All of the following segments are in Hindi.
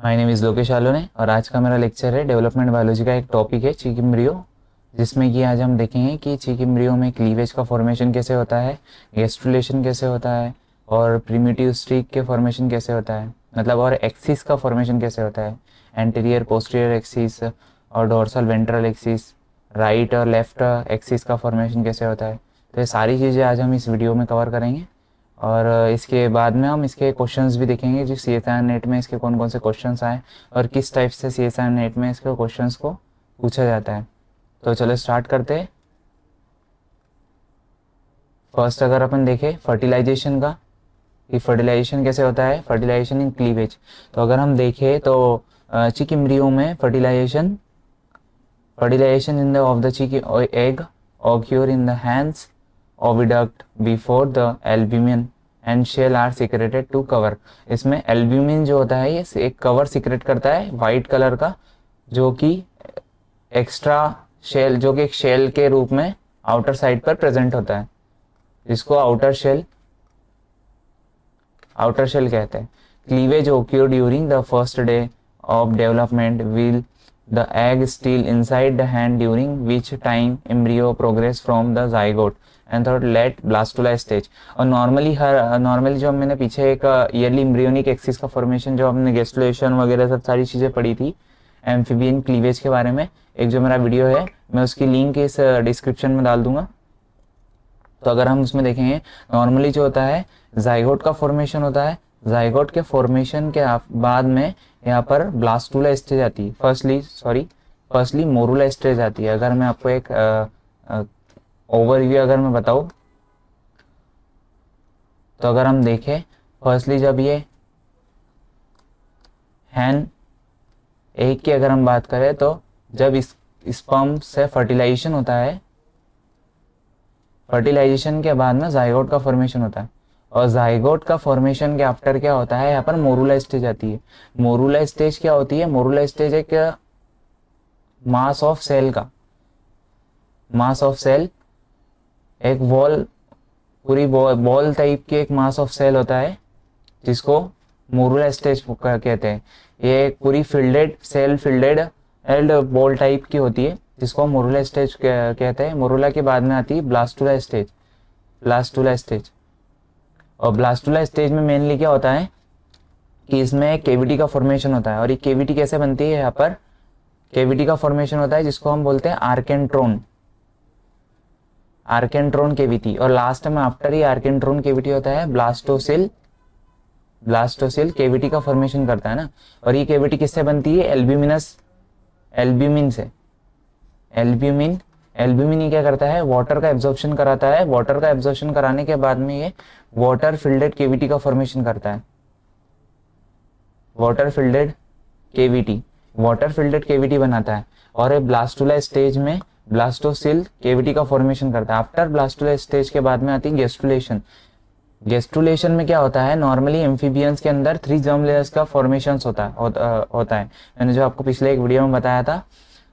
माय नेम इज़ लोकेश आलोने और आज का मेरा लेक्चर है डेवलपमेंट बायोलॉजी का एक टॉपिक है चीक एम्ब्रियो, जिसमें कि आज हम देखेंगे कि चीक एम्ब्रियो में क्लीवेज का फॉर्मेशन कैसे होता है, गेस्ट्रुलेशन कैसे होता है और प्रिमिटिव स्ट्रिक के फॉर्मेशन कैसे होता है, मतलब और एक्सिस का फॉर्मेशन कैसे होता है, एंटीरियर पोस्टीरियर एक्सिस और डोर्सल वेंट्रल एक्सिस, राइट और लेफ्ट एक्सिस का फॉर्मेशन कैसे होता है। तो ये सारी चीज़ें आज हम इस वीडियो में कवर करेंगे और इसके बाद में हम इसके क्वेश्चंस भी देखेंगे जो CSIR नेट में इसके कौन कौन से क्वेश्चंस आए और किस टाइप से CSIR नेट में इसके क्वेश्चंस को पूछा जाता है। तो चलो स्टार्ट करते हैं। फर्स्ट अगर अपन देखें फर्टिलाइजेशन का, कि फर्टिलाइजेशन कैसे होता है, फर्टिलाइजेशन इन क्लीवेज। तो अगर हम देखें तो चिक एम्ब्रियो में fertilization in the of the chick egg occur in the hands oviduct before the albumin and shell are secreted to cover। इसमें एल्ब्यूमिन जो होता है ये एक कवर सिक्रेट करता है वाइट कलर का, जो कि एक्स्ट्रा शेल, जो कि एक शेल के रूप में आउटर साइड पर प्रेजेंट होता है, जिसको आउटर शेल कहते हैं। Cleavage occur during the first day of development will the egg still inside the hand, during which time embryo progress from the zygote and third late blastula stage। और नॉर्मली जो मैंने पीछे एक ईयरली एम्ब्रियोनिक एक्सिस का फॉर्मेशन, जो हमने गेस्टुलेशन वगैरह सब सारी चीज़ें पढ़ी थी एम्फीबियन क्लीवेज के बारे में, एक जो मेरा वीडियो है मैं उसकी लिंक इस डिस्क्रिप्शन में डाल दूंगा। तो अगर हम उसमें देखेंगे नॉर्मली जो होता है जाइगोट का फॉर्मेशन होता है, जाइगोट के फॉर्मेशन के बाद में यहाँ पर ब्लास्टुला स्टेज आती है, फर्स्टली मोरुला स्टेज आती है। अगर मैं आपको एक ओवरव्यू अगर मैं बताऊँ तो अगर हम देखें फर्स्टली जब ये हैन एक की अगर हम बात करें तो जब इस स्पर्म से फर्टिलाइजेशन होता है, फर्टिलाइजेशन के बाद में जाइगोट का फॉर्मेशन होता है और जाइगोट का फॉर्मेशन के आफ्टर क्या होता है, यहाँ पर मोरुला स्टेज आती है। मोरुला स्टेज क्या होती है, मोरुला स्टेज एक मास ऑफ सेल एक वॉल, पूरी बॉल टाइप की एक मास ऑफ सेल होता है, जिसको मोरुला स्टेज कहते हैं। ये एक पूरी फिल्डेड बॉल टाइप की होती है, जिसको मोरुला स्टेज कहते हैं। मोरुला के बाद में आती है ब्लास्टुला स्टेज। और ब्लास्टुला स्टेज में मेनली क्या होता है कि इसमें केविटी का फॉर्मेशन होता है। और ये केविटी कैसे बनती है, यहाँ पर केविटी का फॉर्मेशन होता है जिसको हम बोलते हैं आर्केंट्रोन केविटी। और लास्ट में आफ्टर ये आर्केंट्रोन केविटी होता है ब्लास्टोसिल केविटी का फॉर्मेशन करता है ना। और ये केविटी किससे बनती है, एल्ब्यूमिन से। एल्ब्यूमिन ये क्या करता है, वाटर का एब्जॉर्प्शन कराता है। वाटर का एब्जॉर्प्शन कराने के बाद में ये वाटर फिल्डेड केविटी का फॉर्मेशन करता है। वाटर फिल्डेड केविटी बनाता है। और ये ब्लास्टुला स्टेज में ब्लास्टोसिल केविटी का फॉर्मेशन करता है। आफ्टर ब्लास्टुला स्टेज के बाद में आती है गेस्ट्रुलेशन में क्या होता है, नॉर्मली एम्फीबियंस के अंदर 3 जर्म लेयर्स का फॉर्मेशन होता है। मैंने जो आपको पिछले एक वीडियो में बताया था,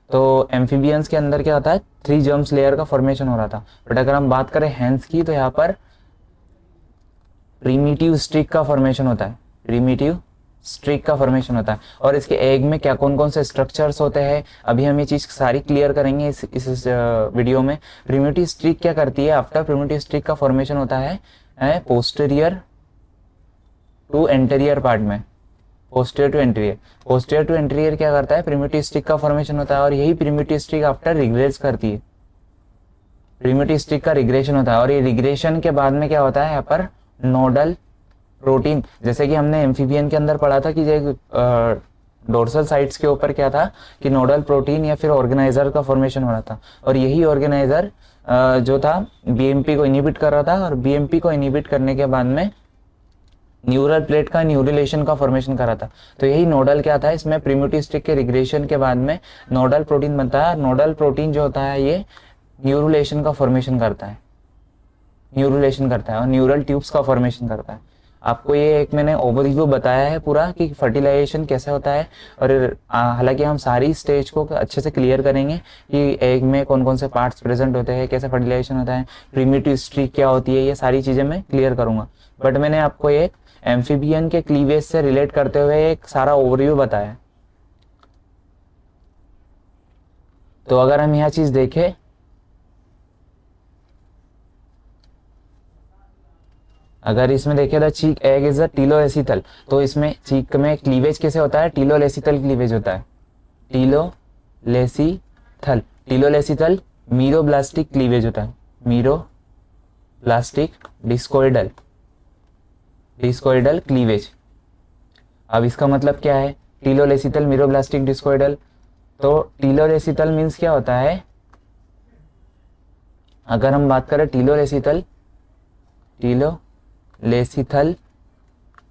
तो एम्फीबियंस के अंदर क्या होता है 3 जर्म्स लेयर का फॉर्मेशन हो रहा था। बट अगर हम बात करें हैंड्स की तो यहाँ पर प्रीमिटिव स्ट्रिक का फॉर्मेशन होता है। और इसके एग में क्या कौन कौन से स्ट्रक्चर्स होते हैं, अभी हम ये चीज सारी क्लियर करेंगे इस वीडियो में। प्रीमिटिव स्ट्रिक क्या करती है, आफ्टर प्रीमिटिव स्ट्रिक का फॉर्मेशन होता है पोस्टीरियर टू एंटीरियर पार्ट में। पोस्टीरियर टू एंटीरियर क्या करता है, प्रीमिटिव स्ट्रिक का फॉर्मेशन होता है। और यही प्रीमिटिव स्ट्रिक आफ्टर रिग्रेस करती है, प्रीमिटिव स्ट्रिक का रिग्रेशन होता है। और ये रिग्रेशन के बाद में क्या होता है, यहाँ पर नोडल प्रोटीन, जैसे कि हमने एम्फीबियन के अंदर पढ़ा था कि डोर्सल साइड्स के ऊपर क्या था कि नोडल प्रोटीन या फिर ऑर्गेनाइजर का फॉर्मेशन हो रहा था। और यही ऑर्गेनाइजर जो था बीएमपी को इनहिबिट कर रहा था। और बीएमपी को इनहिबिट करने के बाद में न्यूरल प्लेट का न्यूरिलेशन का फॉर्मेशन करा था। तो यही नोडल क्या था, इसमें प्रीमिटिव स्ट्रिक के रिग्रेशन के बाद में नोडल प्रोटीन बनता है। नोडल प्रोटीन जो होता है ये न्यूरुलेशन का फॉर्मेशन करता है और न्यूरल ट्यूब्स का फॉर्मेशन करता है। आपको ये एक मैंने ओवरव्यू बताया है पूरा कि फर्टिलाइजेशन कैसे होता है। और हालांकि हम सारी स्टेज को अच्छे से क्लियर करेंगे कि एग में कौन कौन से पार्ट्स प्रेजेंट होते हैं, कैसे फर्टिलाइजेशन होता है, प्रीमिटिव स्ट्रिक क्या होती है, ये सारी चीज़ें मैं क्लियर करूंगा। बट मैंने आपको एक एम्फीबियन के क्लीवेज से रिलेट करते हुए एक सारा ओवरव्यू बताया। तो अगर हम यह चीज देखें, अगर इसमें देखें the chick egg is a telolecithal, तो इसमें चीक में क्लीवेज कैसे होता है? टीलोलेसिथल क्लीवेज होता है। टीलोलेसिथल, टीलोलेसिथल मीरोब्लास्टिक क्लीवेज होता है। Meroblastic discoidal, discoidal cleavage. अब इसका मतलब क्या है? Telolecithal meroblastic discoidal. तो टीलोलेसिथल मीन्स क्या होता है? अगर हम बात करें टीलोलेसिथल, टीलोलेसिथल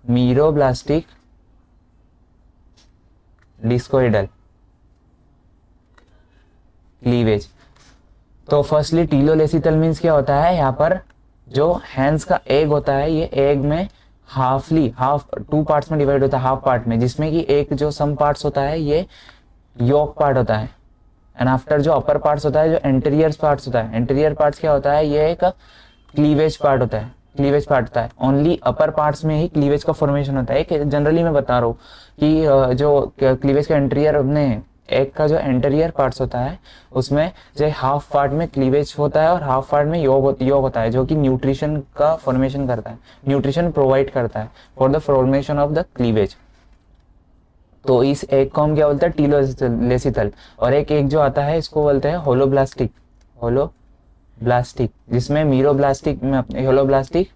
मीरोब्लास्टिक डिस्कोइडल क्लीवेज। तो फर्स्टली टीलोलेसिथल मीन्स क्या होता है? यहाँ पर जो हैंड्स का एग होता है, ये एग में हाफ टू पार्ट्स में डिवाइड होता है, हाफ पार्ट में, जिसमें कि एक जो सम पार्ट्स होता है ये योक पार्ट होता है, एंड आफ्टर जो अपर पार्ट्स होता है, जो एंटीरियर पार्ट्स होता है, एंटीरियर पार्ट्स क्या होता है? ये एक क्लीवेज पार्ट होता है, क्लीवेज पार्ट होता है। ओनली अपर पार्ट्स में ही क्लीवेज का फॉर्मेशन होता है। जनरली मैं बता रहा हूँ कि जो क्लीवेज का एंटीरियर अपने एग का जो एंटीरियर पार्ट्स होता है, उसमें जो हाफ पार्ट में क्लीवेज होता है और हाफ पार्ट में योग होता है, जो कि न्यूट्रिशन का फॉर्मेशन करता है, न्यूट्रिशन प्रोवाइड करता है for the formation of the cleavage. तो इस एग को हम क्या बोलते हैं? टीलोलेसिथल। और एक एग जो आता है इसको बोलते हैं होलोब्लास्टिक, होलोब्लास्टिक, जिसमें मीरोब्लास्टिक में होलोब्लास्टिक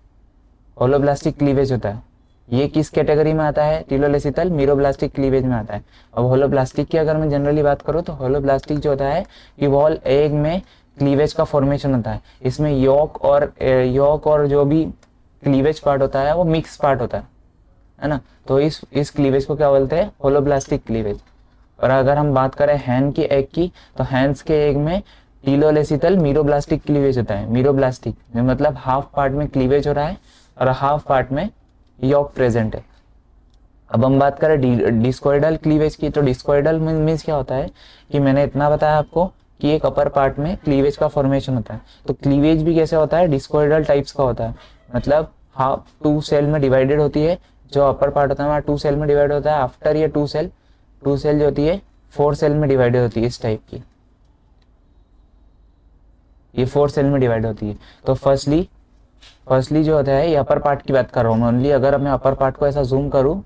क्लीवेज होता है। ये किस कैटेगरी में आता है? टीलोलेसिथल मीरोब्लास्टिक क्लीवेज में आता है। अब होलोब्लास्टिक की अगर मैं जनरली बात करूँ तो होलोब्लास्टिक जो होता है कि वॉल एग में क्लीवेज का फॉर्मेशन होता है। इसमें योक और जो भी क्लीवेज पार्ट होता है वो मिक्स पार्ट होता है ना। तो इस क्लीवेज को क्या बोलते हैं? Holoblastic cleavage. और अगर हम बात करें हैन की एग की, तो हैंस के एग में टीलोलेसिथल मीरोब्लास्टिक क्लीवेज होता है। मीरोब्लास्टिक मतलब हाफ पार्ट में क्लीवेज हो रहा है और हाफ पार्ट में यॉक प्रेजेंट है। अब हम बात करें डिस्कोइडल क्लीवेज की, तो डिस्कोइडल मीन्स क्या होता है कि मैंने इतना बताया आपको कि एक अपर पार्ट में क्लीवेज का फॉर्मेशन होता है। तो क्लीवेज भी कैसे होता है? डिस्कोइडल टाइप्स का होता है, मतलब हाफ टू सेल में डिवाइडेड होती है। जो अपर पार्ट होता है वहाँ 2 सेल में डिवाइड होता है। आफ्टर ये 2 सेल जो होती है 4 सेल में डिवाइडेड होती है। इस टाइप की ये 4 सेल में डिवाइड होती है। तो फर्स्टली जो होता है ये अपर पार्ट की बात कर रहा हूँ ओनली। अगर मैं अपर पार्ट को ऐसा जूम करूँ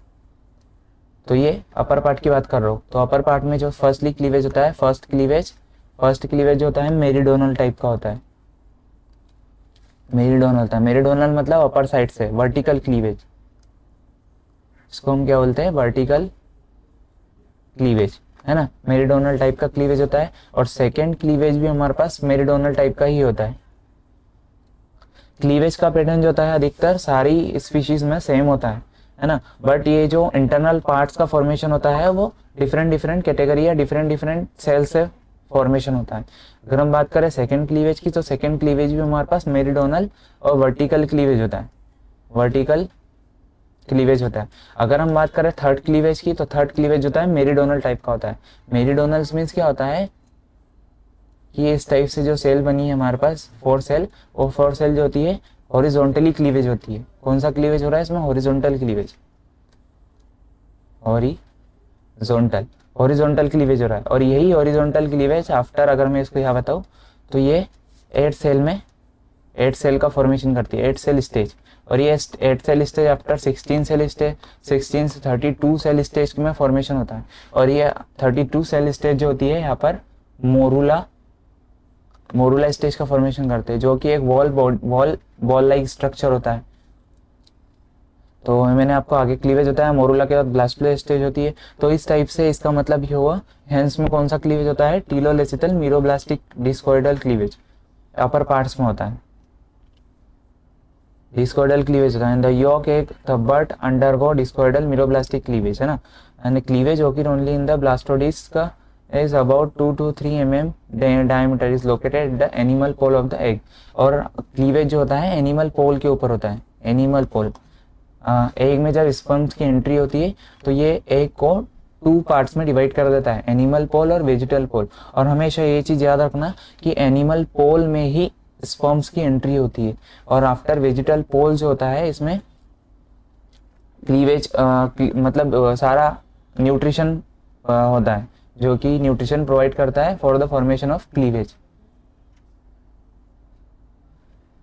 तो ये अपर पार्ट की बात कर रहा हूँ। तो अपर पार्ट में जो फर्स्टली क्लीवेज होता है, फर्स्ट क्लीवेज जो होता है मेरीडोनल टाइप का होता है। मेरीडोनल मतलब अपर साइड से, वर्टिकल क्लीवेज, इसको हम क्या बोलते हैं? वर्टिकल क्लीवेज, है ना। मेरीडोनल टाइप का क्लीवेज होता है। और सेकेंड क्लीवेज भी हमारे पास मेरीडोनल टाइप का ही होता है। क्लीवेज का पैटर्न जो होता है अधिकतर सारी स्पीशीज में सेम होता है ना। बट ये जो इंटरनल पार्ट्स का फॉर्मेशन होता है वो डिफरेंट कैटेगरी या डिफरेंट सेल से फॉर्मेशन होता है। अगर हम बात करें सेकेंड क्लीवेज की, तो सेकेंड क्लीवेज भी हमारे पास मेरीडोनल और वर्टिकल क्लीवेज होता है, वर्टिकल क्लीवेज होता है। अगर हम बात करें थर्ड क्लीवेज की, तो थर्ड क्लीवेज होता है मेरीडोनल टाइप का होता है। मेरीडोनल्स मीन्स क्या होता है कि इस टाइप से जो सेल बनी है हमारे पास 4 सेल, वो 4 सेल जो होती है हॉरिजॉन्टली क्लीवेज होती है। कौन सा क्लीवेज हो रहा है इसमें? हॉरिजॉन्टल क्लीवेज, हॉरिजॉन्टल क्लीवेज हो रहा है। और यही हॉरिजॉन्टल क्लीवेज आफ्टर, अगर मैं इसको यहाँ बताऊँ तो ये 8 सेल का फॉर्मेशन करती है, 8 सेल स्टेज। और ये 8 cell stage after 16 cell stage, 16 से 32 सेल स्टेज में फॉर्मेशन होता है। और ये 32 सेल स्टेज जो होती है यहाँ पर मोरूला स्टेज का फॉर्मेशन करते हैं, जो कि एक बॉल लाइक स्ट्रक्चर होता है। तो मैंने आपको आगे क्लीवेज होता है, मोरूला के बाद ब्लास्टोलेस स्टेज होती है। तो इस टाइप से इसका मतलब ये हुआ हैंस में कौन सा क्लीवेज होता है? Telolecithal meroblastic discoidal cleavage upper parts में होता है, डिस्कोइडल क्लीवेज होता है। The yolk egg the but undergo discoidal meroblastic cleavage, है ना। And cleavage occur only in the blastodisc is about 2 to 3 mm diameter is located at the animal pole of the egg। और क्लीवेज जो होता है एनिमल पोल के ऊपर होता है। एनिमल पोल एग में जब स्पर्म्स की एंट्री होती है तो ये एग को 2 पार्ट्स में डिवाइड कर देता है, एनिमल पोल और वेजिटल पोल। और हमेशा ये चीज याद रखना कि एनिमल पोल में ही स्पर्म्स की एंट्री होती है, और आफ्टर वेजिटल पोल जो होता है इसमें क्लीवेज मतलब सारा न्यूट्रिशन होता है जो कि न्यूट्रिशन प्रोवाइड करता है for the formation of cleavage.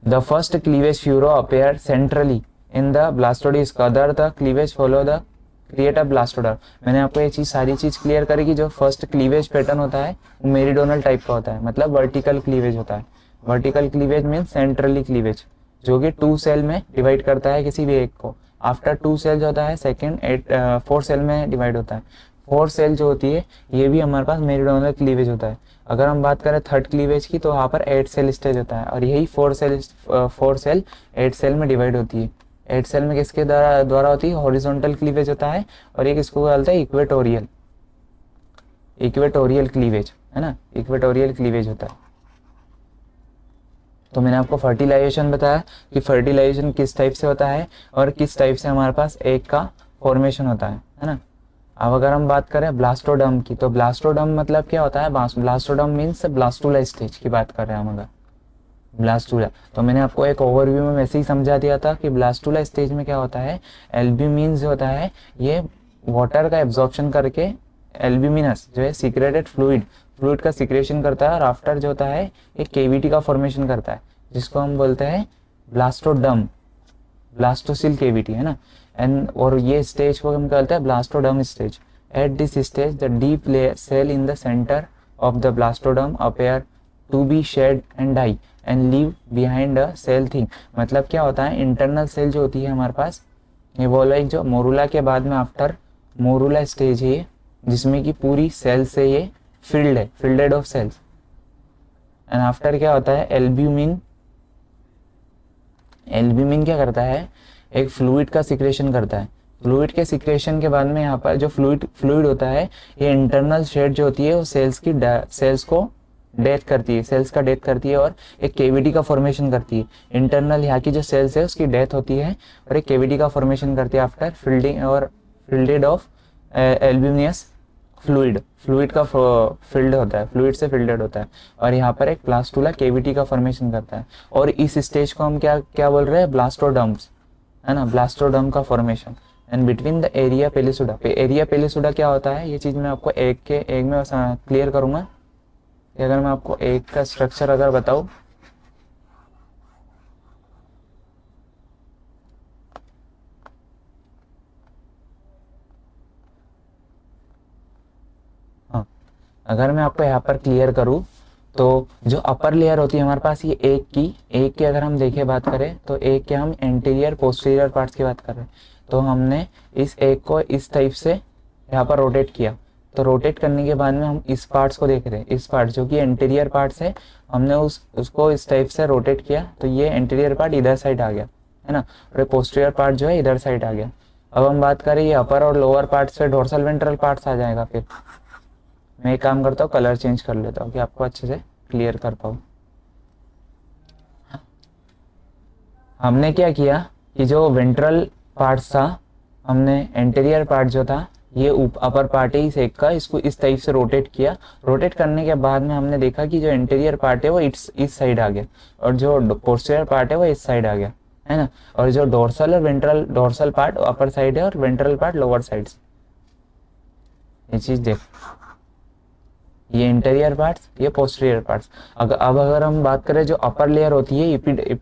The first cleavage furrow appear centrally in the blastodisc, other the cleavage follow the create a blastoderm. मैंने आपको ये चीज सारी चीज क्लियर करी कि जो फर्स्ट क्लीवेज पैटर्न होता है वो मेरिडोनल टाइप का होता है, मतलब वर्टिकल क्लीवेज होता है। Vertical cleavage means centrally cleavage, जो कि 2 सेल में डिवाइड करता है किसी भी एक को। आफ्टर 2 सेल्स होता है सेकेंड 4 सेल में डिवाइड होता है। 4 सेल जो होती है ये भी हमारे पास मेरिडोनल क्लीवेज होता है। अगर हम बात करें थर्ड क्लीवेज की तो वहाँ पर 8 सेल स्टेज होता है, और यही 4 सेल 8 सेल में डिवाइड होती है। 8 सेल में किसके द्वारा होती है? हॉरिजॉन्टल क्लीवेज होता है, और ये किसको बोलते हैं? इक्वेटोरियल क्लीवेज, है ना, इक्वेटोरियल क्लीवेज होता है। तो मैंने आपको फर्टिलाइजेशन बताया कि फर्टिलाइजेशन किस टाइप से होता है और किस टाइप से हमारे पास एग का फॉर्मेशन होता है ना। अब अगर हम बात करें ब्लास्टोडर्म की, तो ब्लास्टोडर्म मतलब क्या होता है? ब्लास्टोडर्म मीन्स ब्लास्टूला स्टेज की बात कर रहे हैं हम अगर ब्लास्टूला। तो मैंने आपको एक ओवरव्यू में वैसे ही समझा दिया था कि ब्लास्टूला स्टेज में क्या होता है, एल्ब्यूमिन जो होता है ये वाटर का एब्जॉर्प्शन करके एल्ब्यूमिनस जो है सीक्रेटेड फ्लूइड का सीक्रेशन करता है, और आफ्टर जो होता है एक केविटी का फॉर्मेशन करता है जिसको हम बोलते हैं ब्लास्टोडर्म, ब्लास्टोसिल केविटी, है ना। एंड और ये स्टेज को हम कहते हैं blastoderm stage. At this stage the deep cell in the center of the blastoderm appear to be shed and die and leave behind a cell thing. मतलब क्या होता है, इंटरनल सेल जो होती है हमारे पास, ये बोला जो मोरूला के बाद में आफ्टर मोरूला स्टेज है जिसमें कि पूरी सेल से ये filled of cells. And after क्या होता है, एल्ब्यूमिन क्या करता है, एक फ्लूइड का सिक्रेशन करता है। फ्लूइड के सिक्रेशन के बाद में यहाँ पर जो फ्लूइड होता है, ये इंटरनल शेड जो होती है वो सेल्स को डेथ करती है, सेल्स का डेथ करती है, और एक केविटी का फॉर्मेशन करती है। इंटरनल यहाँ की जो सेल्स है उसकी डेथ होती है और एक केविटी का फॉर्मेशन करती है after fielded of albuminous fluid का फिल्ड होता है, फ्लूइड से फिल्डेड होता है, और यहाँ पर एक ब्लास्टूला केविटी का फॉर्मेशन करता है। और इस स्टेज को हम क्या बोल रहे हैं, ब्लास्टोडर्म्स, है ना, ब्लास्टोडर्म का formation. And between the area पेलिसुडा क्या होता है, ये चीज मैं आपको एग में क्लियर करूंगा। अगर मैं आपको एग का स्ट्रक्चर अगर बताऊं, हाँ, अगर मैं आपको यहाँ पर क्लियर करूँ तो जो अपर लेयर होती है हमारे पास ये एग की अगर हम देखें बात करें तो एग के हम एंटीरियर पोस्टीरियर पार्ट्स की बात कर रहे हैं। तो हमने इस एग को इस टाइप से यहाँ पर रोटेट किया, तो रोटेट करने के बाद में हम इस पार्ट्स को देख रहे हैं, इस पार्ट जो कि एंटीरियर पार्ट्स है, हमने उसको इस टाइप से रोटेट किया तो ये एंटीरियर पार्ट इधर साइड आ गया, है ना, और पोस्टीरियर पार्ट जो है इधर साइड आ गया। अब हम बात करें ये अपर और लोअर पार्ट्स पे डोर्सल वेंट्रल पार्ट्स आ जाएगा। फिर मैं एक काम करता हूँ, कलर चेंज कर लेता हूँ कि आपको अच्छे से क्लियर कर पाऊँ। हमने क्या किया कि जो वेंट्रल पार्ट्स था, हमने एंटीरियर पार्ट जो था ये अपर पार्ट है इस एक का, इसको इस टाइप से रोटेट किया। रोटेट करने के बाद में हमने देखा कि जो एंटीरियर पार्ट है वो इस साइड आ गया, और जो पोस्टीरियर पार्ट है वो इस साइड आ गया, है ना। और जो डोर्सल और डोर्सल पार्ट अपर साइड है और वेंट्रल पार्ट लोअर साइड से। ये चीज देख, ये इंटीरियर पार्ट्स, ये पोस्टीरियर पार्ट्स। अब अगर हम बात करें जो अपर लेयर होती है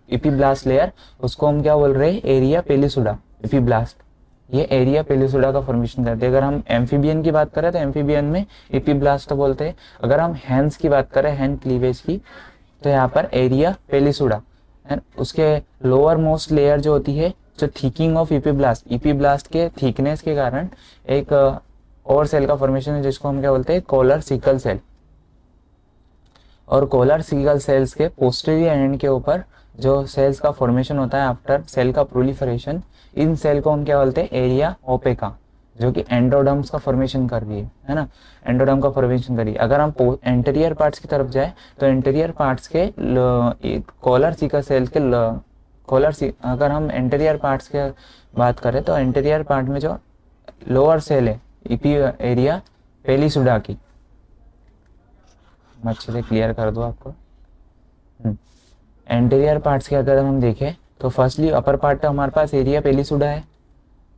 इपीब्लास्ट लेयर, उसको हम क्या बोल रहे हैं, एरिया पेलिसुडा। इपीब्लास्ट ये एरिया पेलिसुडा का फॉर्मेशन करते हैं। अगर हम एम्फीबियन की बात करें तो एम्फीबियन में इपीब्लास्ट तो बोलते हैं। अगर हम हैंड्स की बात करें, हैंड क्लीवेज की, तो यहाँ पर एरिया पेलिसुडा। एंड उसके लोअर मोस्ट लेयर जो होती है, जो थिकिंग ऑफ इपीब्लास्ट के थिकनेस के कारण एक और सेल का फॉर्मेशन है जिसको हम क्या बोलते हैं, कॉलर सिकल सेल। और कॉलर सिकल सेल्स के पोस्टीरियर एंड के ऊपर जो सेल्स का फॉर्मेशन होता है आफ्टर सेल का प्रोलिफरेशन, इन सेल को हम क्या बोलते हैं, एरिया ओपेका, जो कि एंडोडर्म्स का फॉर्मेशन कर रही है ना, एंडोडर्म का फॉर्मेशन कर रही है। अगर हम एंटीरियर पार्ट्स की तरफ जाए तो एंटीरियर पार्ट्स के कॉलर सिकल सेल के अगर हम एंटीरियर पार्ट्स के बात करें तो एंटीरियर पार्ट में जो लोअर सेल है एरिया पेलिसुडा की, मैं अच्छे से क्लियर कर दूं आपको। एंटीरियर पार्ट्स के अगर हम देखें तो फर्स्टली अपर पार्ट तो हमारे पास एरिया पेलिसुडा है,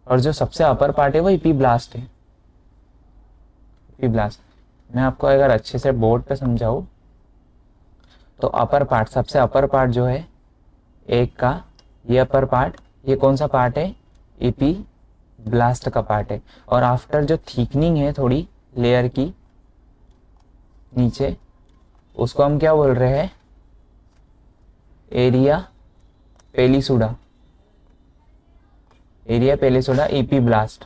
और जो सबसे अपर पार्ट है वो इपीब्लास्ट है। इपीब्लास्ट मैं आपको अगर अच्छे से बोर्ड पे समझाऊँ तो अपर पार्ट, सबसे अपर पार्ट जो है एक का, ये अपर पार्ट, ये कौन सा पार्ट है? इपीब्लास्ट का पार्ट है। और आफ्टर जो थिकनिंग है थोड़ी लेयर की नीचे, उसको हम क्या बोल रहे हैं? एरिया पेलिसुडा। एरिया पेलिसुडा इपीब्लास्ट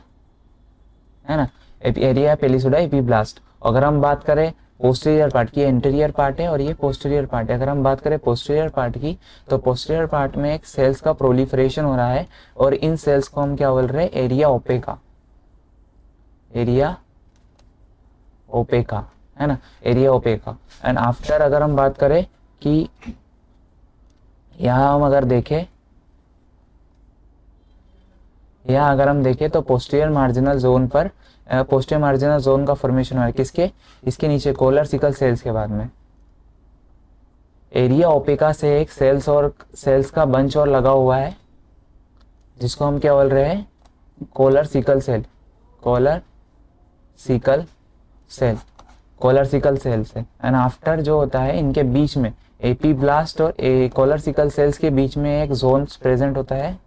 है ना, एरिया पेलिसुडा इपीब्लास्ट। अगर हम बात करें पोस्टीरियर पार्ट की, एंटीरियर पार्ट है और ये पोस्टीरियर पार्ट है। अगर हम बात करें पोस्टीरियर पार्ट की, तो पोस्टीरियर पार्ट में एक सेल्स का प्रोलिफरेशन हो रहा है और इन सेल्स को हम क्या बोल रहे हैं? एरिया ओपेका। एरिया ओपेका है ना, एरिया ओपेका। एंड आफ्टर अगर हम बात करें कि यहाँ हम अगर देखें, यहाँ अगर हम देखें तो पोस्टीरियर मार्जिनल जोन पर, पोस्टीरियर मार्जिनल जोन का फॉर्मेशन हो रहा है किसके? इसके नीचे कोलर सिकल सेल्स के बाद में। एरिया ओपेका से एक सेल्स का बंच और लगा हुआ है जिसको हम क्या बोल रहे हैं? Collar sickle cell. Collar sickle cell, collar sickle cell से। एंड आफ्टर जो होता है इनके बीच में, एपीब्लास्ट और कोलर सिकल सेल्स के बीच में एक जोन प्रेजेंट होता है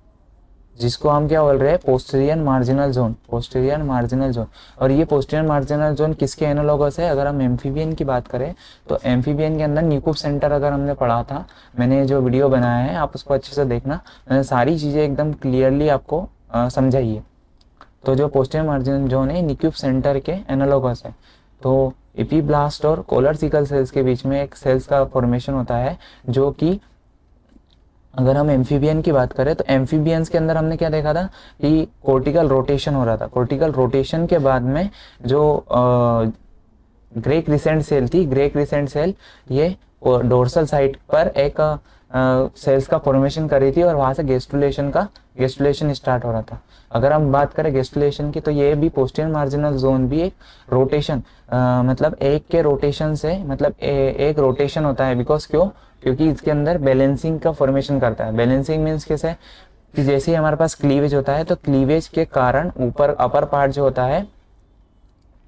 जिसको हम क्या बोल रहे हैं? Posterior marginal zone. Posterior marginal zone. और ये पोस्टीरियर मार्जिनल जोन किसके एनालॉगस है? अगर हम एम्फीबियन की बात करें तो एम्फीबियन के अंदर न्यूक्यूब सेंटर अगर हमने पढ़ा था, मैंने जो वीडियो बनाया है आप उसको अच्छे से देखना, मैंने सारी चीज़ें एकदम क्लियरली आपको समझाई है। तो जो पोस्टीरियर मार्जिनल जोन है न्यूक्यूब सेंटर के एनालॉगस है। तो एपीब्लास्ट और कोलर सिकल सेल्स के बीच में एक सेल्स का फॉर्मेशन होता है जो कि, अगर हम एम्फीबियन की बात करें तो एम्फीबियंस के अंदर हमने क्या देखा था कि कोर्टिकल रोटेशन हो रहा था। कोर्टिकल रोटेशन के बाद में जो ग्रे क्रिसेंट सेल थी, ग्रे क्रिसेंट सेल ये डोर्सल साइड पर एक सेल्स का फॉर्मेशन कर रही थी और वहां से गेस्टुलेशन स्टार्ट हो रहा था। अगर हम बात करें गेस्टुलेशन की, तो ये भी पोस्टीरियर मार्जिनल जोन भी एक रोटेशन, मतलब एक के रोटेशन से, मतलब एक रोटेशन होता है। बिकॉज क्योंकि इसके अंदर बैलेंसिंग का फॉर्मेशन करता है। बैलेंसिंग मीन्स कैसे? कि जैसे ही हमारे पास क्लीवेज होता है तो क्लीवेज के कारण ऊपर अपर पार्ट जो होता है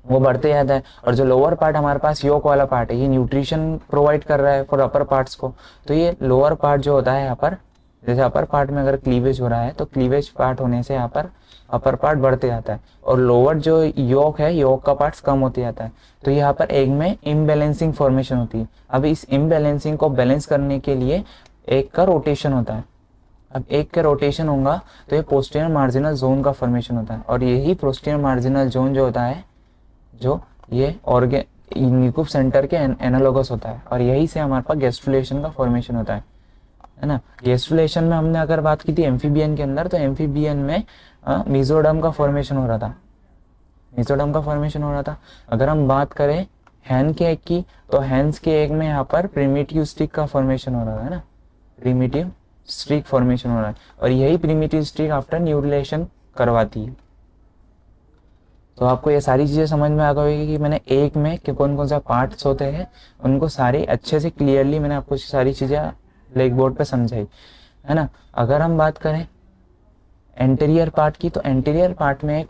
वो बढ़ते जाता है, और जो लोअर पार्ट हमारे पास योक वाला पार्ट है, ये न्यूट्रिशन प्रोवाइड कर रहा है फॉर अपर पार्ट्स को। तो ये लोअर पार्ट जो होता है यहाँ पर, जैसे अपर पार्ट में अगर क्लीवेज हो रहा है तो क्लीवेज पार्ट होने से यहाँ पर अपर पार्ट बढ़ते जाता है, और लोअर जो योक है, योक का पार्ट कम होते जाता है। तो यहाँ पर एग में इम्बैलेंसिंग फॉर्मेशन होती है। अब इस इम्बैलेंसिंग को बैलेंस करने के लिए एक का रोटेशन होता है। अब एक का रोटेशन होगा तो ये पोस्टीरियर मार्जिनल जोन का फॉर्मेशन होता है, और यही पोस्टीरियर मार्जिनल जोन जो होता है, जो ये न्यूक्यूब सेंटर के एनालॉगस होता है, और यही से हमारे पास गेस्टुलेशन का फॉर्मेशन होता है ना। गेस्टुलेशन में हमने अगर बात की थी एम्फीबियन के अंदर, तो एम्फीबियन में मेसोडर्म का फॉर्मेशन हो रहा था। मेसोडर्म का फॉर्मेशन हो रहा था। अगर हम बात करें हैन के एग की, तो हैंस के एग में यहाँ पर प्रिमिटिव स्टिक का फॉर्मेशन हो रहा है ना, प्रिमिटिव स्टिक फॉर्मेशन हो रहा है, और यही प्रिमिटिव स्टिक आफ्टर न्यूट्रिलेशन करवाती है। तो आपको ये सारी चीज़ें समझ में आ गई कि मैंने एक में कि कौन कौन सा पार्ट्स होते हैं, उनको सारे अच्छे से क्लियरली मैंने आपको सारी चीज़ें ब्लैक बोर्ड पे समझाई है ना। अगर हम बात करें एंटीरियर पार्ट की, तो एंटीरियर पार्ट में एक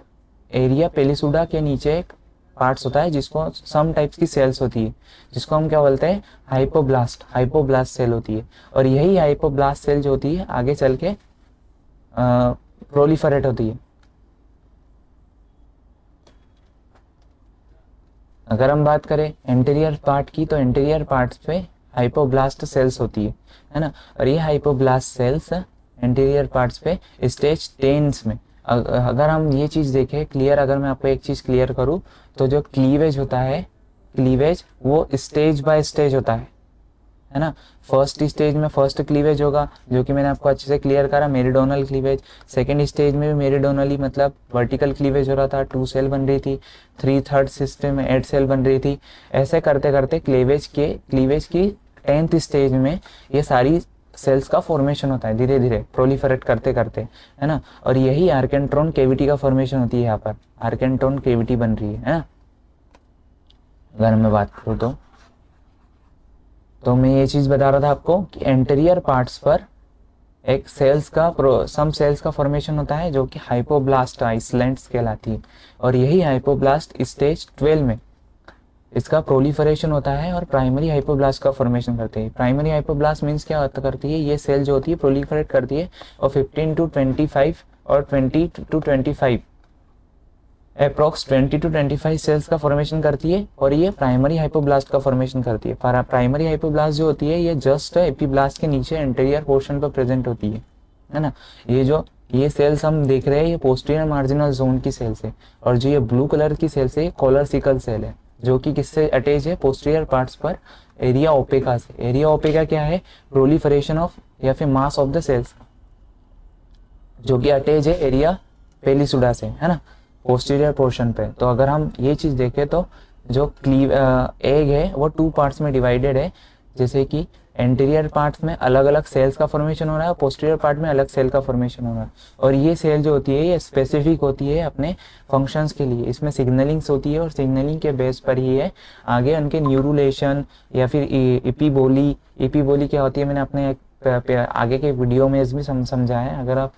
एरिया पेलिसुडा के नीचे एक पार्ट्स होता है जिसको सम टाइप्स की सेल्स होती है, जिसको हम क्या बोलते हैं? हाइपोब्लास्ट सेल होती है। और यही हाइपोब्लास्ट सेल जो होती है आगे चल के प्रोलिफरेट होती है। अगर हम बात करें एंटीरियर पार्ट की, तो एंटीरियर पार्ट्स पे हाइपोब्लास्ट सेल्स होती है ना। और ये हाइपोब्लास्ट सेल्स एंटीरियर पार्ट्स पे स्टेज 10 में, अगर हम ये चीज़ देखें क्लियर, अगर मैं आपको एक चीज़ क्लियर करूँ, तो जो क्लीवेज होता है, क्लीवेज वो स्टेज बाय स्टेज होता है ना। फर्स्ट स्टेज में फर्स्ट क्लीवेज होगा, जो कि मैंने आपको अच्छे से क्लियर करा, मेरिडोनल क्लीवेज। सेकंड स्टेज में भी मेरिडोनली मतलब वर्टिकल क्लीवेज हो रहा था, 2 सेल बन रही थी। 3/3 सिस्टम में 8 सेल बन रही थी। ऐसे करते करते क्लीवेज की 10th स्टेज में ये सारी सेल्स का फॉर्मेशन होता है, धीरे धीरे प्रोलिफरेट करते करते, है ना। और यही आर्केंट्रॉन केविटी का फॉर्मेशन होती है। यहाँ पर आर्केंट्रॉन केविटी बन रही है ना। अगर मैं बात करूँ तो मैं ये चीज़ बता रहा था आपको कि एंटीरियर पार्ट्स पर एक सेल्स का सम सेल्स का फॉर्मेशन होता है जो कि हाइपोब्लास्ट आइसलैंड्स कहलाती है, और यही हाइपोब्लास्ट स्टेज 12 में इसका प्रोलिफरेशन होता है और प्राइमरी हाइपोब्लास्ट का फॉर्मेशन करते हैं। प्राइमरी हाइपोब्लास्ट मीन्स क्या होता करती है, ये सेल जो होती है प्रोलिफरेट करती है और 15 to 25 और 20 to 25 अप्रोक्स 20 to 25 सेल्स का फॉर्मेशन करती है, और ये प्राइमरी हाइपोब्लास्ट का फॉर्मेशन करती है। प्राइमरी हाइपोब्लास्ट जो होती है ये जस्ट एपीब्लास्ट के नीचे एंटीरियर पोर्शन पर प्रेजेंट होती है ना। ये सेल्स हम देख रहे हैं ये पोस्टीरियर मार्जिनल जोन की सेल्स है, और जो ये ब्लू कलर की सेल्स है कॉलर सिकल सेल है, जो कि किससे अटैच है, पोस्टीरियर पार्ट्स पर एरिया ओपेका से। एरिया ओपेका क्या है, प्रोलिफरेशन ऑफ या फिर मास ऑफ द सेल्स, जो कि अटैच है एरिया पेलिसुडा से, है ना, पोस्टीरियर पोर्शन पे। तो अगर हम ये चीज देखें तो जो एग है वो 2 पार्ट्स में डिवाइडेड है, जैसे कि एंटीरियर पार्ट्स में अलग अलग सेल्स का फॉर्मेशन हो रहा है और पोस्टीरियर पार्ट में अलग सेल का फॉर्मेशन हो रहा है। और ये सेल जो होती है ये स्पेसिफिक होती है अपने फंक्शंस के लिए, इसमें सिग्नलिंग्स होती है और सिग्नलिंग के बेस पर ही है आगे उनके न्यूरुलेशन या फिर इपीबोली। इपीबोली क्या होती है मैंने अपने आगे के वीडियो में भी समझा है। अगर आप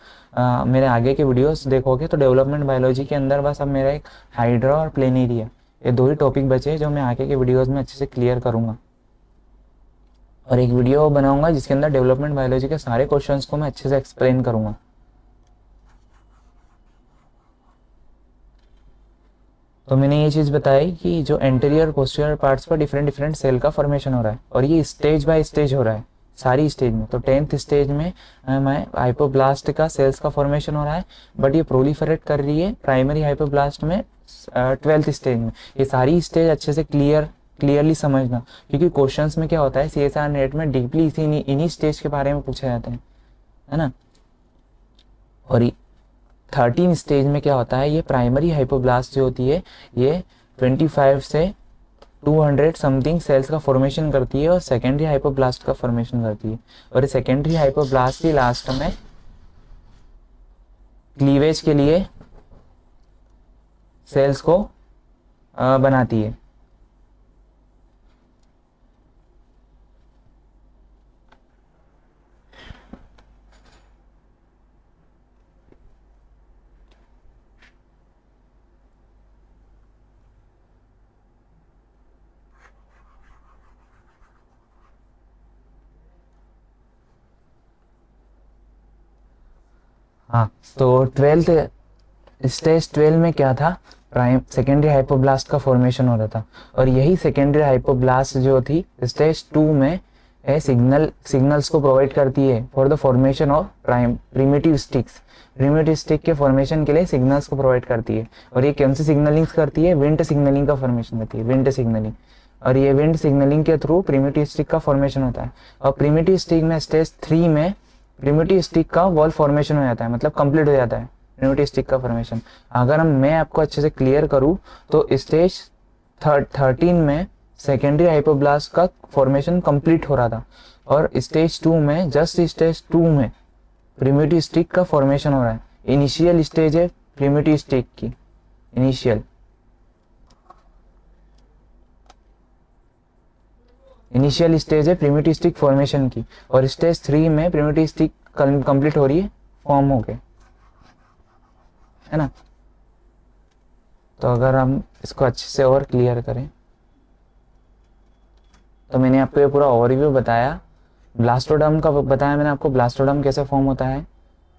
मेरे आगे के वीडियोस देखोगे तो डेवलपमेंट बायोलॉजी के अंदर बस अब मेरा एक हाइड्रा और प्लेनेरिया, ये 2 ही टॉपिक बचे जो मैं आगे के वीडियोस में अच्छे से क्लियर करूंगा, और एक वीडियो बनाऊंगा जिसके अंदर डेवलपमेंट बायोलॉजी के सारे क्वेश्चंस को मैं अच्छे से एक्सप्लेन करूंगा। तो मैंने ये चीज बताई कि जो एंटीरियर पोस्टीरियर पार्ट्स पर डिफरेंट सेल का फॉर्मेशन हो रहा है, और ये स्टेज बाय स्टेज हो रहा है सारी स्टेज में। तो 10th स्टेज में हाइपोब्लास्ट का सेल्स का फॉर्मेशन हो रहा है, बट ये प्रोलिफरेट कर रही है प्राइमरी हाइपोब्लास्ट में 12th स्टेज में। ये सारी स्टेज अच्छे से क्लियरली समझना, क्योंकि क्वेश्चंस में क्या होता है CSR नेट में डीपली इन्हीं स्टेज के बारे में पूछा जाता है ना। और 13 स्टेज में क्या होता है, ये प्राइमरी हाइपोब्लास्ट जो होती है ये 25 से 200 समथिंग सेल्स का फॉर्मेशन करती है और सेकेंडरी हाइपोब्लास्ट का फॉर्मेशन करती है। और सेकेंडरी हाइपोब्लास्ट ही लास्ट में क्लीवेज के लिए सेल्स को बनाती है। हाँ, तो 12th स्टेज 12 में क्या था, सेकेंडरी हाइपोब्लास्ट का फॉर्मेशन हो रहा था, और यही सेकेंडरी हाइपोब्लास्ट जो थी स्टेज 2 में सिग्नल्स को प्रोवाइड करती है for the formation of primitive sticks. Primitive streak के फॉर्मेशन के लिए सिग्नल्स को प्रोवाइड करती है, और ये कौन सी सिग्नलिंग्स करती है, विंड सिग्नलिंग का फॉर्मेशन करती है, विंड सिग्नलिंग। और ये विंड सिग्नलिंग के थ्रू प्रिमिटिव स्टिक का फॉर्मेशन होता है। और प्रिमिटिव स्टिक में स्टेज 3 में प्रिमिटिव स्टिक का वॉल फॉर्मेशन हो जाता है, मतलब कंप्लीट हो जाता है प्रिमिटिव स्टिक का फॉर्मेशन। अगर मैं आपको अच्छे से क्लियर करूं तो स्टेज 13 में सेकेंडरी हाइपोब्लास्ट का फॉर्मेशन कंप्लीट हो रहा था, और स्टेज 2 में जस्ट स्टेज 2 में प्रिमिटिव स्टिक का फॉर्मेशन हो रहा है। इनिशियल स्टेज है प्रिमिटिव स्टिक की, इनिशियल स्टेज है प्रिमिटिव स्टिक फॉर्मेशन की, और स्टेज 3 में प्रिमिटिव स्टिक कंप्लीट हो रही है, फॉर्म हो गए, है ना। तो अगर हम इसको अच्छे से और क्लियर करें तो मैंने आपको ये पूरा ओवरव्यू बताया, ब्लास्टोडर्म का बताया मैंने आपको, ब्लास्टोडर्म कैसे फॉर्म होता है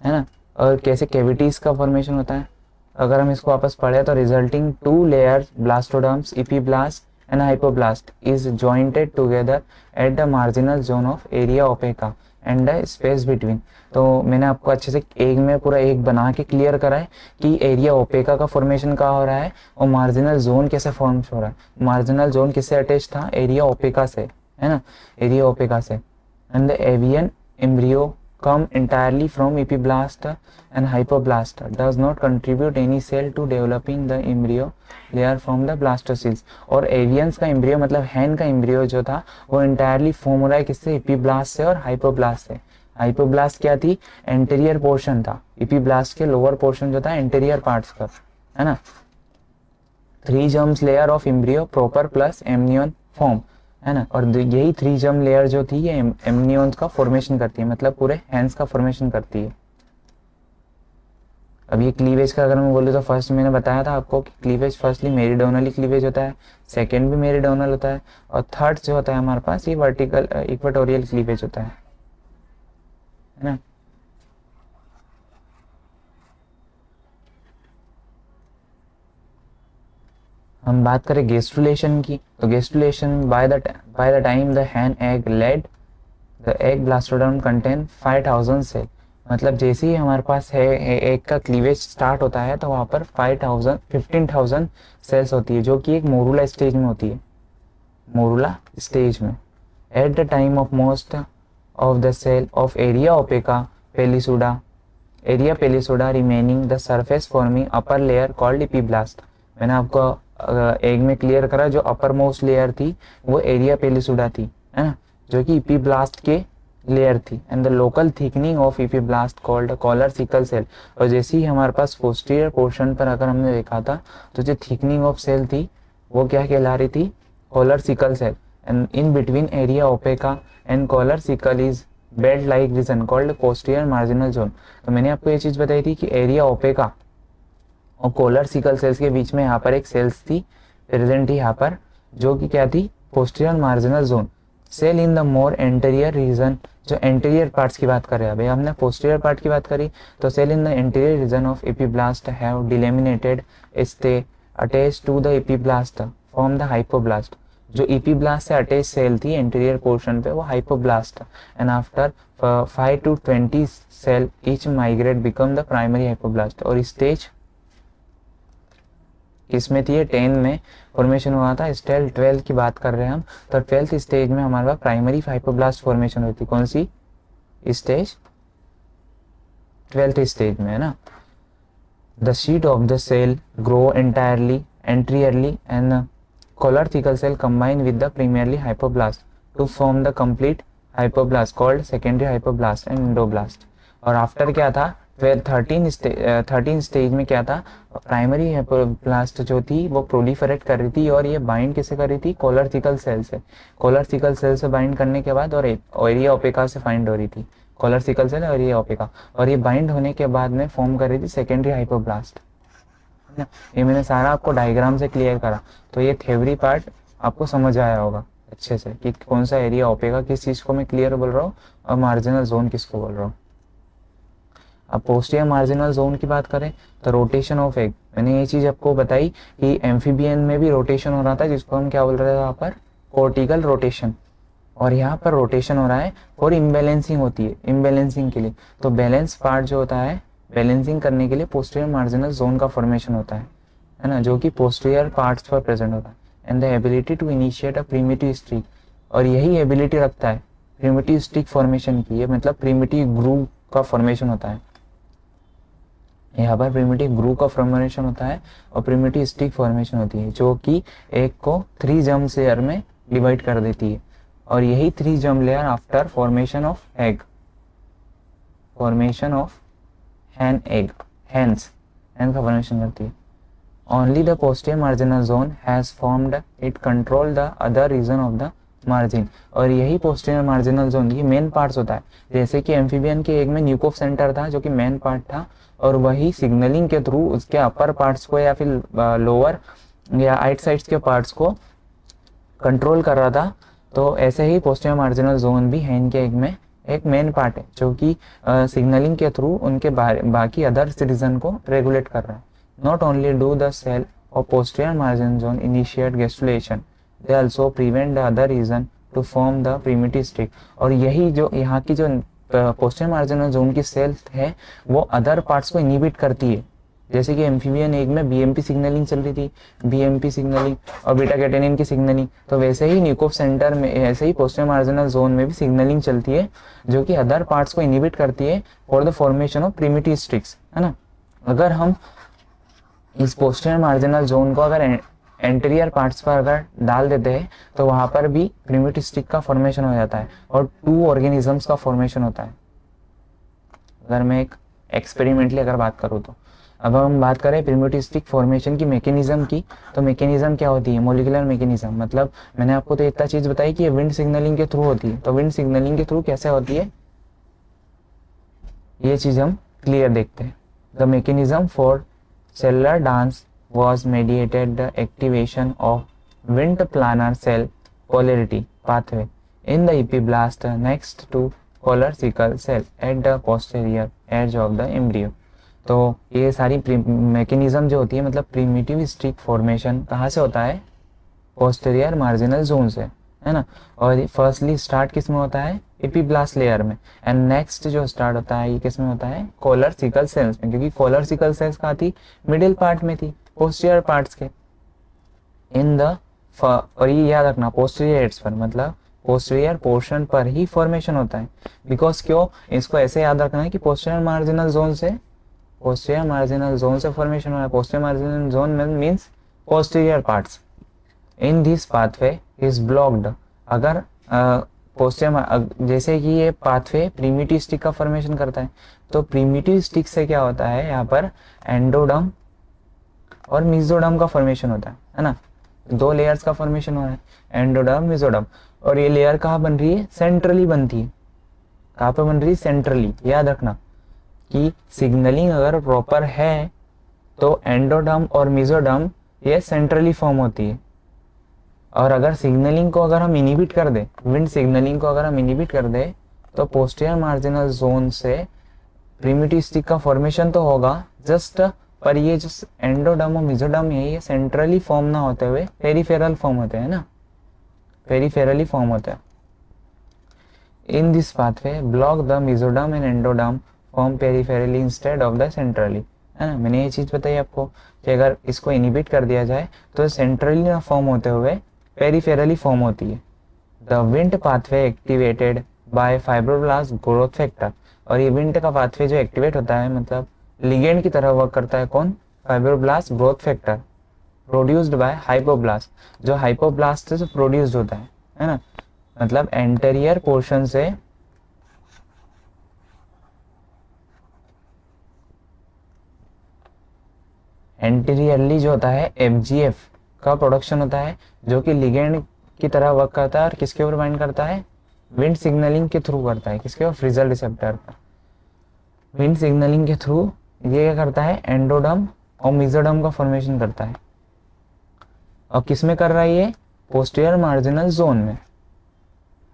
ना, और कैसे कैविटीज का फॉर्मेशन होता है। अगर हम इसको वापस पढ़े तो resulting 2 layers blastoderms epiblast and hypoblast is jointed together at the marginal zone of area opeca and the space between। तो मैंने आपको अच्छे से एक में पूरा एक बना के क्लियर करा है कि एरिया ओपेका का फॉर्मेशन कहाँ हो रहा है और मार्जिनल जोन कैसे फॉर्म हो रहा है। मार्जिनल जोन किससे अटैच था, एरिया ओपेका से, है ना, एरिया ओपेका से। And the avian embryo come entirely from epiblast and hypoblast, does not contribute any cell to developing the embryo layer from the blastocysts। और एवियंस का एम्ब्रियो मतलब हैन का एम्ब्रियो जो था वो इंटायरली फॉर्म हो रहा है किससे, एपीब्लास्ट से और हाइपोब्लास्ट से। हाइपोब्लास्ट क्या थी, एंटीरियर पोर्शन था, एपीब्लास्ट के लोअर पोर्शन जो था एंटीरियर पार्ट्स का, है ना। 3 germs layer of embryo proper plus amnion form. है ना। और यही 3 जर्म लेयर जो थी ये एमनियंस का फॉर्मेशन करती है, मतलब पूरे हैंड्स का फॉर्मेशन करती है। अब ये क्लीवेज का अगर मैं बोलूँ तो फर्स्ट मैंने बताया था आपको कि क्लीवेज फर्स्टली मेरिडोनली क्लीवेज होता है, सेकेंड भी मेरिडोनल होता है, और थर्ड जो होता है हमारे पास ये वर्टिकल इक्वेटोरियल क्लीवेज होता है ना। हम बात करें गेस्टुलेशन की, तो gastrulation by the time the hen egg laid the egg blastoderm contain 5000 cell, मतलब जैसे ही हमारे पास है एग का क्लीवेज स्टार्ट होता है तो वहाँ पर 15,000 सेल्स होती है, जो कि एक मोरूला स्टेज में होती है, मोरूला स्टेज में। At the time of most of the cell of area opaca pellucida remaining the surface forming upper layer called epiblast. मैंने आपको एग में क्लियर करा जो अपर मोस्ट लेयर थी वो एरिया पेलिसोडा थी, है ना, जो कि इपीब्लास्ट के लेयर थी। And the local thickening of epiblast called collar sickle cell. और जैसे ही हमारे पास पोस्टीरियर पोर्शन पर अगर हमने देखा था तो जो थिकनिंग ऑफ सेल थी वो क्या कहला रही थी, collar sickle cell. And in between area opaca and collar sickle is belt like region called posterior marginal zone. तो मैंने आपको ये चीज बताई थी कि एरिया ओपेका और कॉलर सिकल सेल्स के बीच में यहाँ पर एक सेल्स थी प्रेजेंट थी यहाँ पर, जो कि क्या थी, posterior marginal zone. Cell in the more anterior region, जो एंटीरियर पार्ट्स की बात कर रहे हैं, अभी हमने पोस्टीरियर पार्ट की बात करी, तो cell in the anterior region of epiblast have delaminated stay attach to the epiblast form the hypoblast. जो एपिब्लास्ट से अटैच सेल थी एंटीरियर पोर्शन पे वो hypoblast, and after 5 to 20 cell each migrate become the primary hypoblast. और स्टेज किसमें थी, 10 में फॉर्मेशन हुआ था। स्टेज 12 की बात कर रहे हैं हम, तो 12th स्टेज में हमारे पास प्राइमरी हाइपोब्लास्ट फॉर्मेशन हुई थी। कौन सी स्टेज, 12th स्टेज में, है ना। The sheet of the cell grow anteriorly and Koller sickle cell combine with the primary hypoblast to form the complete hypoblast called secondary hypoblast and endoblast. और आफ्टर क्या था, 13 स्टेज में क्या था, प्राइमरी हाइपोब्लास्ट जो थी वो प्रोलिफरेट कर रही थी, और ये बाइंड किसे कर रही थी, कॉलर थिकल सेल से। कॉलर थिकल सेल से बाइंड करने के बाद और एरिया ओपेका से फाइंड हो रही थी, कॉलर थिकल सेल और एरिया ओपेका, और ये बाइंड होने के बाद में फॉर्म कर रही थी सेकेंडरी हाइपोब्लास्ट। ये मैंने सारा आपको डायग्राम से क्लियर करा, तो ये थ्योरी पार्ट आपको समझ आया होगा अच्छे से कि कौन सा एरिया ओपेका किस चीज को मैं क्लियर बोल रहा हूँ और मार्जिनल जोन किसको बोल रहा हूँ। अब पोस्टीरियर मार्जिनल जोन की बात करें तो रोटेशन ऑफ एग, मैंने ये चीज आपको बताई कि एम्फीबियन में भी रोटेशन हो रहा था, जिसको हम क्या बोल रहे थे यहाँ पर, कोर्टिकल रोटेशन। और यहाँ पर रोटेशन हो रहा है और इम्बैलेंसिंग होती है, इम्बैलेंसिंग के लिए। तो बैलेंस पार्ट जो होता है, बैलेंसिंग करने के लिए पोस्टीरियर मार्जिनल जोन का फॉर्मेशन होता है ना, जो कि पोस्टीरियर पार्ट्स पर प्रेजेंट होता है। And the ability to initiate a primitive streak, और यही एबिलिटी रखता है प्रिमिटिव स्ट्रीक फॉर्मेशन की, मतलब प्रिमिटिव ग्रूव का फॉर्मेशन होता है। यहाँ पर प्रिमिटिव ग्रूव का फॉर्मेशन होता है और प्रिमिटिव स्टिक फॉर्मेशन होती है, जो कि एक को 3 जर्म लेयर में डिवाइड कर देती है। और यही 3 germ layer after formation of egg, formation of hen egg, hens का फॉर्मेशन करती है। Only the posterior marginal zone has formed, it control the other region of the margin. और यही पोस्टीरियर मार्जिनल जोन ये मेन पार्ट्स होता है, जैसे कि एम्फीबियन के एग में न्यूकोफ सेंटर था जो कि मेन पार्ट था, और वही सिग्नलिंग के थ्रू उसके अपर पार्ट्स को या फिर लोअर या आइट साइड्स के पार्ट्स को कंट्रोल कर रहा था। तो ऐसे ही पोस्टीरियर मार्जिनल जोन भी हैन के एग में एक मेन पार्ट है, जो कि सिग्नलिंग के थ्रू उनके बाकी अदर रीजन को रेगुलेट कर रहा है। Not only do the cell और posterior marginal zone initiate gastrulation, they also prevent the other region to form the primitive stick। और यही जो यहाँ की जो पोस्टीरियर मार्जिनल जोन की सेल है वो अदर पार्ट्स को इनिबिट करती है, जैसे कि एम्फीबियन एग में बीएमपी सिग्नलिंग चल रही थी, बीएमपी सिग्नलिंग और बीटा कैटेनिन की सिग्नलिंग, तो वैसे ही न्यूकोफ सेंटर में, ऐसे ही पोस्टीरियर मार्जिनल जोन में भी सिग्नलिंग चलती है जो कि अदर पार्ट्स को इनिबिट करती है for the formation of primitive sticks, है ना। अगर हम इस पोस्टीरियर मार्जिनल जोन को अगर एंटीरियर पार्ट्स पर अगर डाल देते हैं तो वहां पर भी प्रिमिटिव स्टिक का फॉर्मेशन हो जाता है और 2 ऑर्गेनिजम्स का फॉर्मेशन होता है। अगर मैं एक एक्सपेरिमेंटली अगर बात करूँ तो। अब हम बात करें प्रिमिटिव स्टिक फॉर्मेशन की मैकेनिज्म की, तो मैकेनिज्म क्या होती है, मॉलिक्यूलर मैकेनिज्म। मतलब मैंने आपको तो इतना चीज बताई कि ये विंड सिग्नलिंग के थ्रू होती है, तो विंड सिग्नलिंग के थ्रू कैसे होती है ये चीज हम क्लियर देखते हैं। The mechanism for cellular dance was mediated the activation of wind planar cell polarity pathway in the epiblast next to polar sickle cell at the posterior edge of the embryo। तो ये सारी मैकेनिज्म जो होती है, मतलब प्रिमिटिव स्टिक फॉर्मेशन कहाँ से होता है, पोस्टेरियर मार्जिनल जोन से, है ना। और फर्स्टली स्टार्ट किस में होता है, एपीब्लास्ट लेयर में, एंड नेक्स्ट जो स्टार्ट होता है ये किस में होता है, कोलर सिकल सेल्स में, क्योंकि कोलर सिकल सेल्स कहाँ थी, मिडिल पार्ट में थी, पोस्टीरियर पार्ट्स के इन द, और ये याद रखना पोस्टीरियर एड्स पर, मतलब पोस्टीरियर पोर्शन पर ही फॉर्मेशन होता है। बिकॉज क्यों, इसको ऐसे याद रखना है कि पोस्टीरियर मार्जिनल जोन से, पोस्टीरियर मार्जिनल जोन से फॉर्मेशन हो रहा है। पोस्टीरियर मार्जिनल जोन में means posterior parts in this pathway is blocked. अगर पोस्टीरियर, जैसे कि ये पाथवे प्रीमिटिव स्टिक का फॉर्मेशन करता है, तो प्रीमिटिव स्टिक से क्या होता है, यहाँ पर एंडोडर्म और मेसोडर्म का फॉर्मेशन होता है ना। दो लेयर्स का फॉर्मेशन हो रहा है, एंडोडर्म मेसोडर्म, और ये लेयर कहाँ बन रही है, सेंट्रली बनती है। कहाँ पे बन रही है, सेंट्रली। याद रखना कि सिग्नलिंग अगर प्रॉपर है तो एंडोडर्म और मेसोडर्म ये सेंट्रली फॉर्म होती है, और अगर सिग्नलिंग को अगर हम इनिबिट कर दे, विंड सिग्नलिंग को अगर हम इनिबिट कर दे, तो पोस्टीरियर मार्जिनल जोन से प्रिमिटिव स्टिक का फॉर्मेशन तो होगा जस्ट, पर ये जो एंडोडर्म और मेसोडर्म है ये सेंट्रली फॉर्म ना होते हुए पेरिफेरल फॉर्म होते हैं ना, पेरिफेरली फॉर्म होते हैं। In this pathway block the mesoderm and endoderm form peripherally instead of the centrally, है ना। मैंने ये चीज बताई आपको कि अगर इसको इनिबिट कर दिया जाए तो सेंट्रली ना फॉर्म होते हुए पेरिफेरली फॉर्म होती है। The wind pathway activated by fibroblast growth factor, और ये विंड का पाथवे जो एक्टिवेट होता है, मतलब लिगेंड की तरह वर्क करता है, कौन, fibroblast growth factor, produced by hypoblast, जो हाइपोब्लास्ट से प्रोड्यूस्ड होता है ना। मतलब एंटीरियर पोर्शन से एंटीरियरली जो होता है एफजीएफ का प्रोडक्शन होता है, जो कि लिगेंड की तरह वर्क करता है, और किसके ऊपर बाइंड करता है, विंड सिग्नलिंग के थ्रू करता है, किसके ऊपर, फ्रीजल रिसेप्टर पर। विंड सिग्नलिंग के थ्रू ये क्या करता है, एंडोडर्म और मेसोडर्म का फॉर्मेशन करता है। और किस में कर रहा है ये, पोस्टीरियर मार्जिनल जोन में,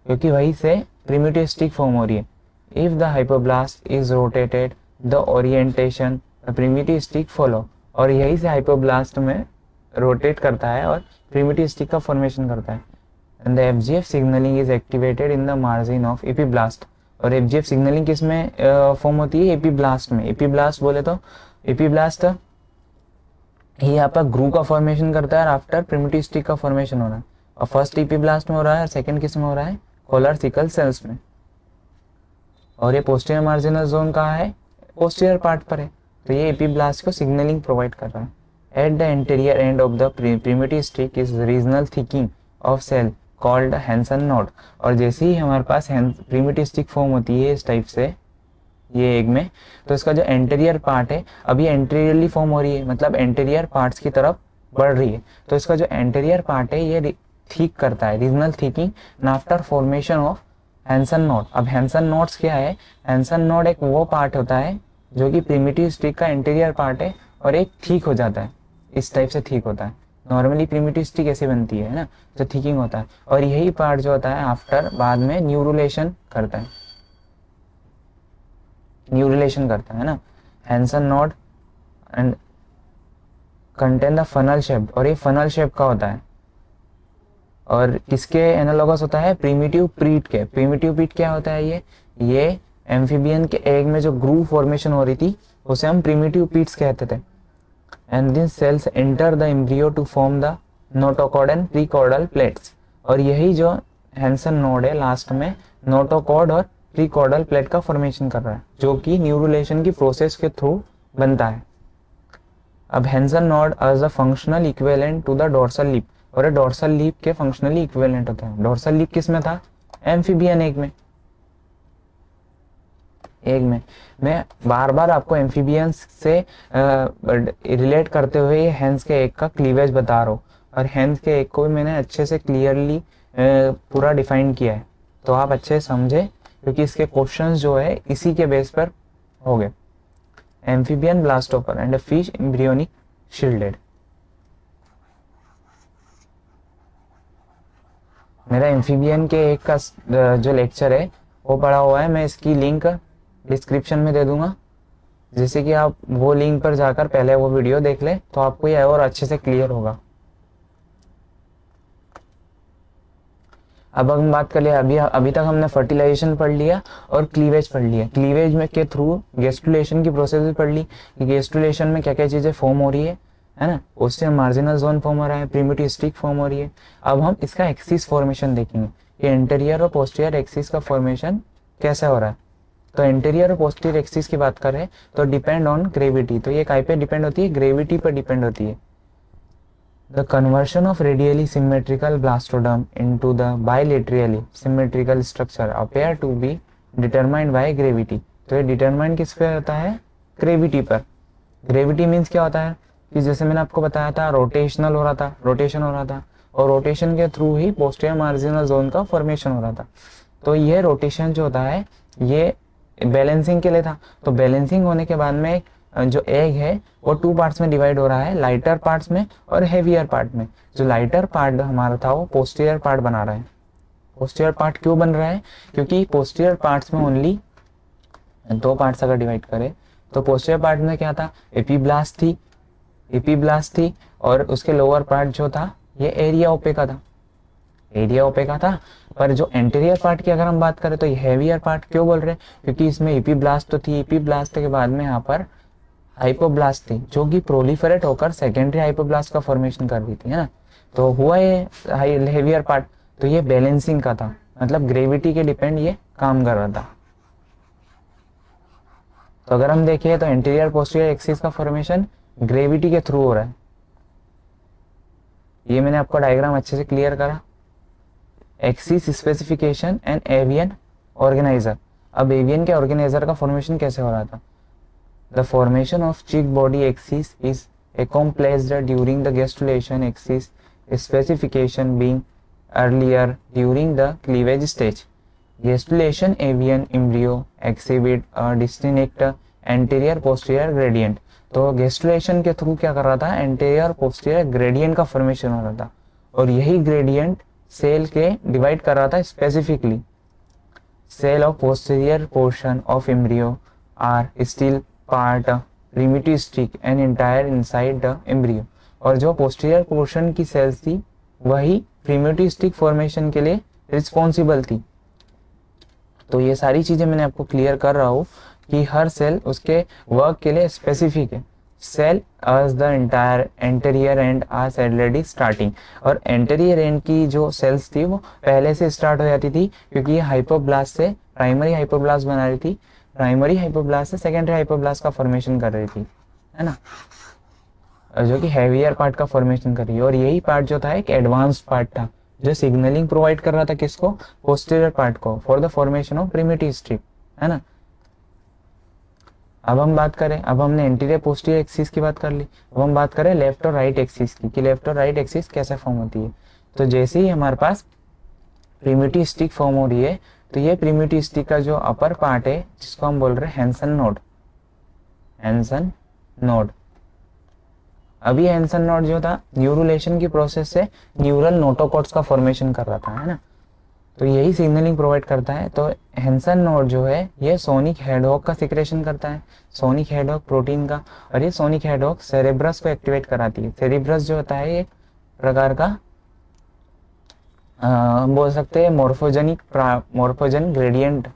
क्योंकि वहीं से प्रिमिटिव स्टिक फॉर्म हो रही है। If the hypoblast is rotated the orientation the primitive stick follow, और यही से हाइपोब्लास्ट में रोटेट करता है और प्रिमिटिव स्टिक का फॉर्मेशन करता है। And the FGF signalling is activated in the margin of epiblast, और एफजीएफ सिग्नलिंग किस में फॉर्म होती है, एपीब्लास्ट में। एपीब्लास्ट बोले तो एपीब्लास्ट ये यहाँ पर ग्रू का फॉर्मेशन करता है, और आफ्टर प्रिमिटिव स्टिक का फॉर्मेशन हो रहा है, और फर्स्ट एपीब्लास्ट में हो रहा है, और सेकंड किस में हो रहा है, कोलर सिकल सेल्स में। और ये पोस्टीरियर मार्जिनल जोन कहाँ है, पोस्टीरियर पार्ट पर है, तो ये एपीब्लास्ट को सिग्नलिंग प्रोवाइड कर रहा है। At the anterior end of the primitive streak is regional thickening of cell called Hensen node, और जैसे ही हमारे पास प्रिमिटिव स्टिक फॉर्म होती है इस टाइप से ये एग में, तो इसका जो एंटीरियर पार्ट है अभी एंटीरियरली फॉर्म हो रही है, मतलब एंटीरियर पार्ट्स की तरफ बढ़ रही है, तो इसका जो एंटीरियर पार्ट है ये थिक करता है, regional thickening after formation of Hensen node. अब हैंसन नोड्स क्या है, हैंसन नोड एक वो पार्ट होता है जो कि प्रिमिटिव स्टिक का एंटीरियर पार्ट है, और एक ठीक हो जाता है, इस टाइप से ठीक होता है। नॉर्मली प्रिमिटिव स्टिक ऐसे बनती है ना, जो थिकिंग होता है, और यही पार्ट जो होता है आफ्टर बाद में न्यूरुलेशन करता है, न्यूरुलेशन करता है ना। Hensen node and contain the funnel shape, और ये फनल शेप का होता है, और किसके एनालॉगस होता है, प्रिमिटिव प्रीट के। प्रिमिटिव प्रीट क्या होता है, ये एम्फीबियन के एग में जो ग्रूव फॉर्मेशन हो रही थी उसे हम प्रिमिटिव पीट्स कहते थे। And this cells enter the embryo to form the notochord and prechordal plates, और यही जो हैंसन नोड है लास्ट में नोटोकॉड और प्रीकॉर्डल प्लेट का फॉर्मेशन कर रहा है, जो कि न्यूरुलेशन की प्रोसेस के थ्रू बनता है। अब Hensen node as a functional equivalent to the dorsal lip, और डोर्सल लिप के फंक्शनली इक्विवेलेंट होता है। डोर्सल लिप किस में था, एम्फीबियन एग में। एग में। मैं बार बार आपको एम्फीबियंस से रिलेट करते हुए ये हेंस के एग का क्लीवेज बता रहा हूँ, और हेंस के एग को भी मैंने अच्छे से क्लियरली पूरा डिफाइन किया है, तो आप अच्छे से समझे, क्योंकि इसके क्वेश्चंस जो है इसी के बेस पर हो गए। Amphibian blastopore and fish embryonic shielded. मेरा एम्फीबियन के एक का जो लेक्चर है वो पढ़ा हुआ है, मैं इसकी लिंक डिस्क्रिप्शन में दे दूंगा, जैसे कि आप वो लिंक पर जाकर पहले वो वीडियो देख ले तो आपको ये और अच्छे से क्लियर होगा। अब हम बात कर ले, अभी तक हमने फर्टिलाइजेशन पढ़ लिया और क्लीवेज पढ़ लिया। क्लीवेज में के थ्रू गेस्टुलेशन की प्रोसेस भी पढ़ ली कि गेस्टुलेशन में क्या क्या चीजें फॉर्म हो रही है ना, उससे मार्जिनल जोन फॉर्म हो रहा है, प्रिमिटिव स्टिक फॉर्म हो रही है। अब हम इसका एक्सिस फॉर्मेशन देखेंगे कि इंटीरियर और पोस्टीरियर एक्सिस का फॉर्मेशन कैसे हो रहा है। तो इंटीरियर और पोस्टीरियर एक्सिस की बात करें तो डिपेंड ऑन ग्रेविटी, तो ये काय पे डिपेंड होती है, ग्रेविटी पर डिपेंड होती है। The conversion of radially symmetrical blastodome into the bilaterally symmetrical structure appear to be determined by gravity। तो ये डिटरमाइन किस पे होता है, ग्रेविटी पर। ग्रेविटी मीन्स क्या होता है कि जैसे मैंने आपको बताया था रोटेशनल हो रहा था, रोटेशन हो रहा था, और रोटेशन के थ्रू ही पोस्टीरियर मार्जिनल जोन का फॉर्मेशन हो रहा था। तो ये रोटेशन जो होता है ये बैलेंसिंग के लिए था। तो बैलेंसिंग होने के बाद में जो एग है वो 2 पार्ट्स में डिवाइड हो रहा है, लाइटर पार्ट्स में और हेवियर पार्ट में। जो लाइटर पार्ट हमारा था वो पोस्टीरियर पार्ट बना रहा है। पोस्टीरियर पार्ट क्यों बन रहा है, क्योंकि पोस्टीरियर पार्ट्स में ओनली 2 पार्ट्स अगर डिवाइड करें तो पोस्टीरियर पार्ट में क्या था, एपीब्लास्ट थी, और उसके लोअर पार्ट जो था ये एरिया ओपेका था। पर जो एंटीरियर पार्ट की अगर हम बात करें तो ये हेवियर पार्ट क्यों बोल रहे हैं, क्योंकि इसमें एपीब्लास्ट तो थी, एपीब्लास्ट के बाद में यहाँ पर हाइपोब्लास्ट थी जो कि प्रोलिफरेट होकर सेकेंडरी हाइपोब्लास्ट का फॉर्मेशन कर रही थी, है ना। तो हुआ ये हेवियर पार्ट, तो ये बैलेंसिंग का था, मतलब ग्रेविटी के डिपेंड ये काम कर रहा था। तो अगर हम देखिए तो इंटीरियर पोस्टीरियर एक्सिस का फॉर्मेशन ग्रेविटी के थ्रू हो रहा है। ये मैंने आपको डायग्राम अच्छे से क्लियर करा। Axis specification and avian organiser. अब एवियन के ऑर्गेनाइजर का फॉर्मेशन कैसे हो रहा था। The formation of cheek body axis is accomplished during the gastrulation axis specification being earlier during the cleavage stage. Gastrulation avian embryo exhibit a distinct anterior posterior gradient। तो गेस्टुलेशन के थ्रू क्या कर रहा था, एंटीरियर पोस्टीरियर ग्रेडियंट का फॉर्मेशन हो रहा था, और यही ग्रेडियंट सेल के डिवाइड कर रहा था specifically. Cell of posterior portion of embryo are still part primitive streak and entire inside the embryo. और जो पोस्टीरियर पोर्शन की सेल्स थी वही प्रिमिटिव स्टिक फॉर्मेशन के लिए रिस्पॉन्सिबल थी। तो ये सारी चीजें मैंने आपको क्लियर कर रहा हूँ कि हर सेल उसके वर्क के लिए स्पेसिफिक है। Cell as the entire anterior end as already starting, और एंटीरियर एंड की जो सेल्स थी वो पहले से स्टार्ट हो जाती थी, क्योंकि ये हाइपोब्लास्ट से प्राइमरी हाइपोब्लास्ट बना रही थी, प्राइमरी हाइपोब्लास्ट से सेकेंडरी हाइपोब्लास्ट का फॉर्मेशन कर रही थी, है ना, जो कि हेवियर पार्ट का फॉर्मेशन कर रही है। और यही पार्ट जो था एक एडवांस्ड पार्ट था जो सिग्नलिंग प्रोवाइड कर रहा था किसको, पोस्टीरियर पार्ट को, for the formation of primitive strip, है ना। अब हम बात करें, अब हमने एंटीरियर पोस्टीरियर एक्सिस की बात कर ली, अब हम बात करें लेफ्ट और राइट एक्सिस की, कि लेफ्ट और राइट एक्सिस कैसे फॉर्म होती है। तो जैसे ही हमारे पास प्रिमिटिव स्टिक फॉर्म हो रही है तो ये प्रिमिटिव स्टिक का जो अपर पार्ट है जिसको हम बोल रहे हैं हैंसन नोड। अभी हैंसन नोड जो था न्यूरुलेशन की प्रोसेस से न्यूरल नोटोकॉट्स का फॉर्मेशन कर रहा था, है ना। तो यही सिग्नलिंग प्रोवाइड करता है। तो हैंसन नोड जो है ये सोनिक हेडहॉक का सिक्रेशन करता है, सोनिक हेडहॉक प्रोटीन का, और ये सोनिक हेडहॉक सेरेब्रस को एक्टिवेट कराती है। सेरेब्रस जो होता है एक प्रकार का हम बोल सकते हैं मोर्फोजन ग्रेडियंट